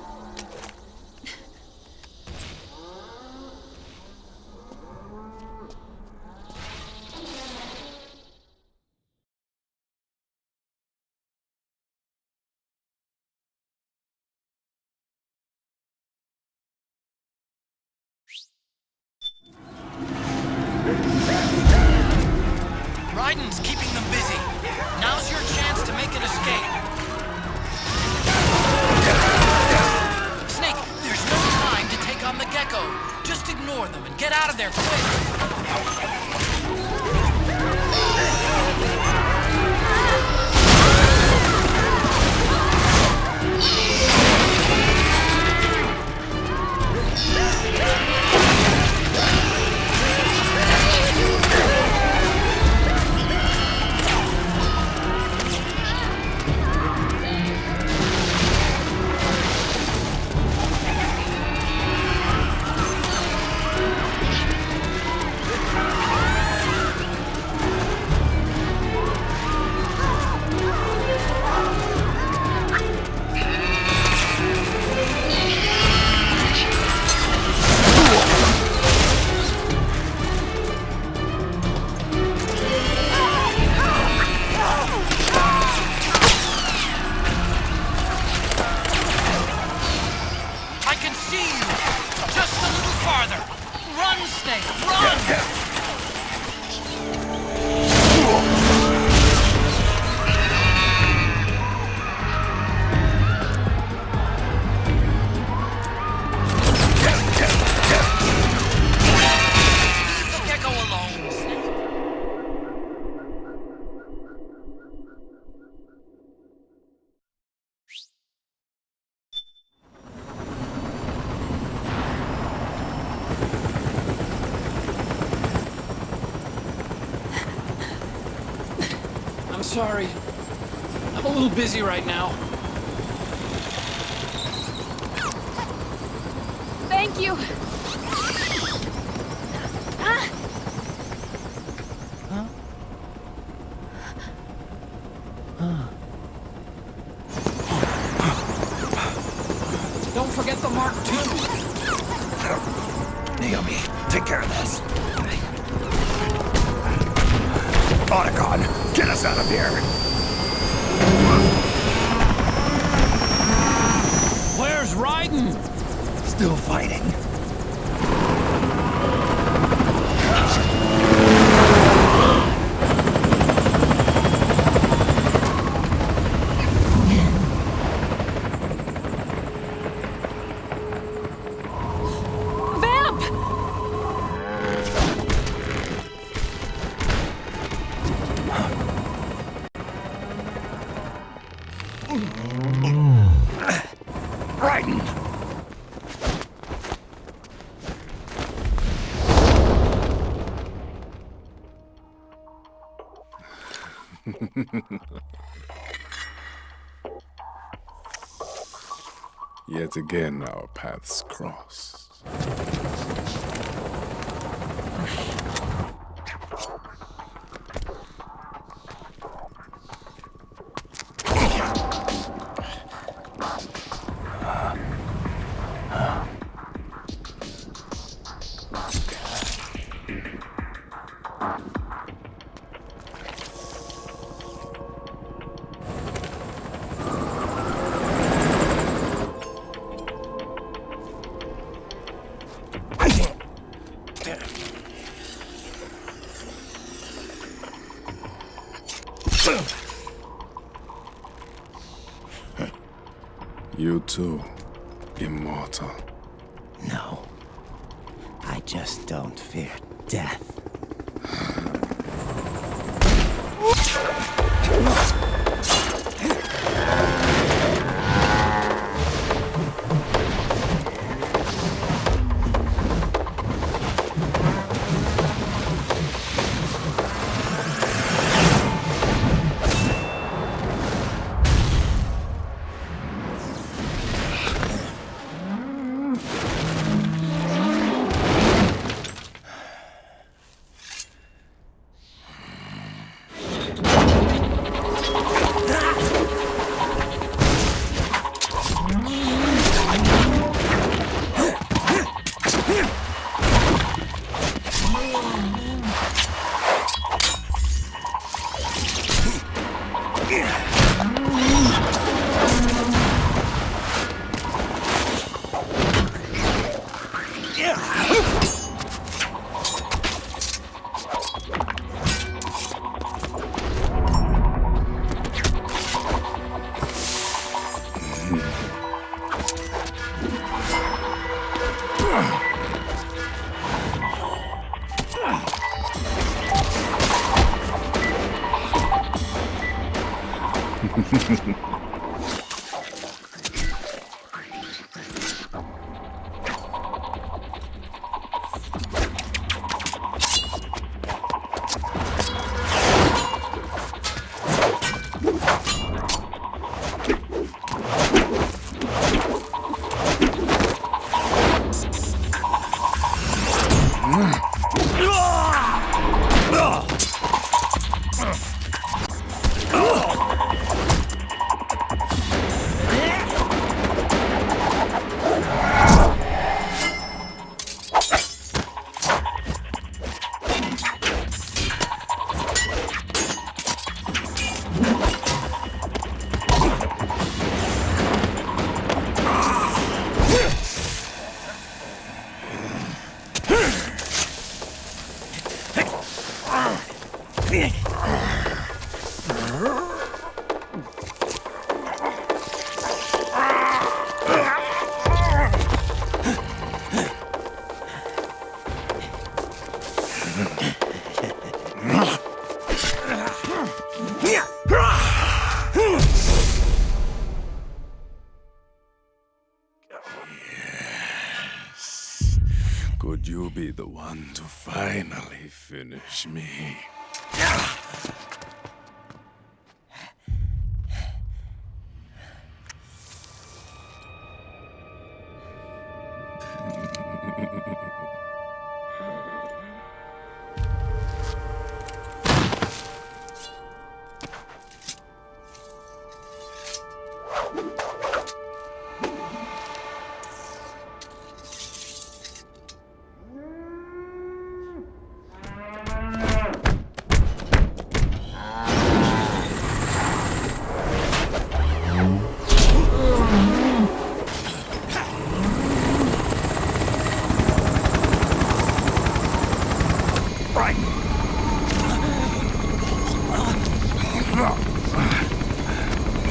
Raiden's keeping them busy. Now's your chance to make an escape. Snake, there's no time to take on the out of there, quick! I can see you! Just a little farther! Run, Snake, run! Leave the gecko alone, Snake. I'm sorry. I'm a little busy right now. Thank you. Don't forget the Mark II. Naomi, take care of this. Otacon, get us out of here! Where's Raiden? Still fighting. Vamp! Raiden! Yet again, our paths cross. You too, immortal. No. I just don't fear death. Yes. Could you be the one to finally finish me?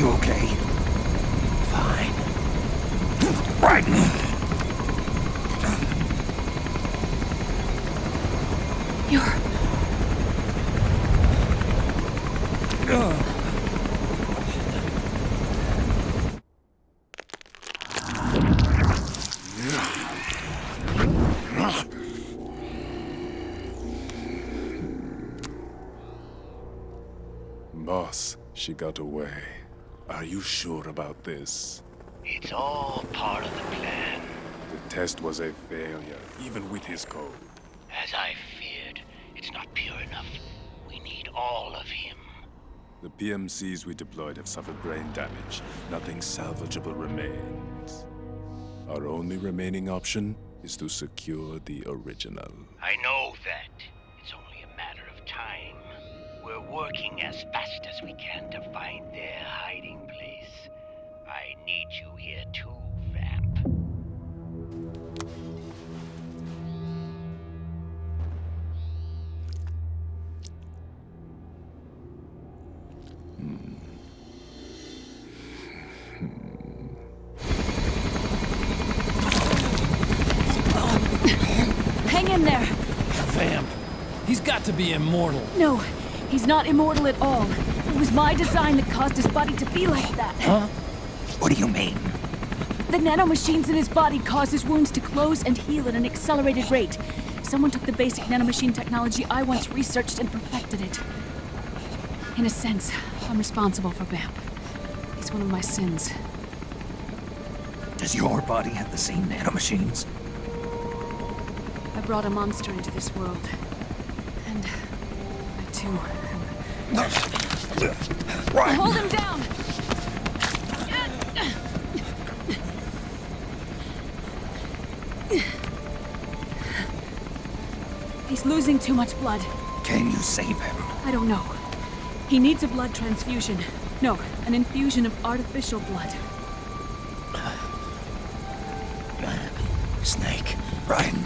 You okay? Fine. Brighton! You're... Boss, she got away. Are you sure about this? It's all part of the plan. The test was a failure, even with his code. As I feared, it's not pure enough. We need all of him. The PMCs we deployed have suffered brain damage. Nothing salvageable remains. Our only remaining option is to secure the original. I know that. It's only a matter of time. We're working as fast as we can to find their hiding place. I need you here too, Vamp. Hang in there! Vamp. He's got to be immortal. No, he's not immortal at all. It was my design that caused his body to be like that. Huh? What do you mean? The nanomachines in his body cause his wounds to close and heal at an accelerated rate. Someone took the basic nanomachine technology I once researched and perfected it. In a sense, I'm responsible for Vamp. It's one of my sins. Does your body have the same nanomachines? I brought a monster into this world. And I too Right. Hold him down! He's losing too much blood. Can you save him? I don't know. He needs a blood transfusion. No, an infusion of artificial blood. Snake, Brian,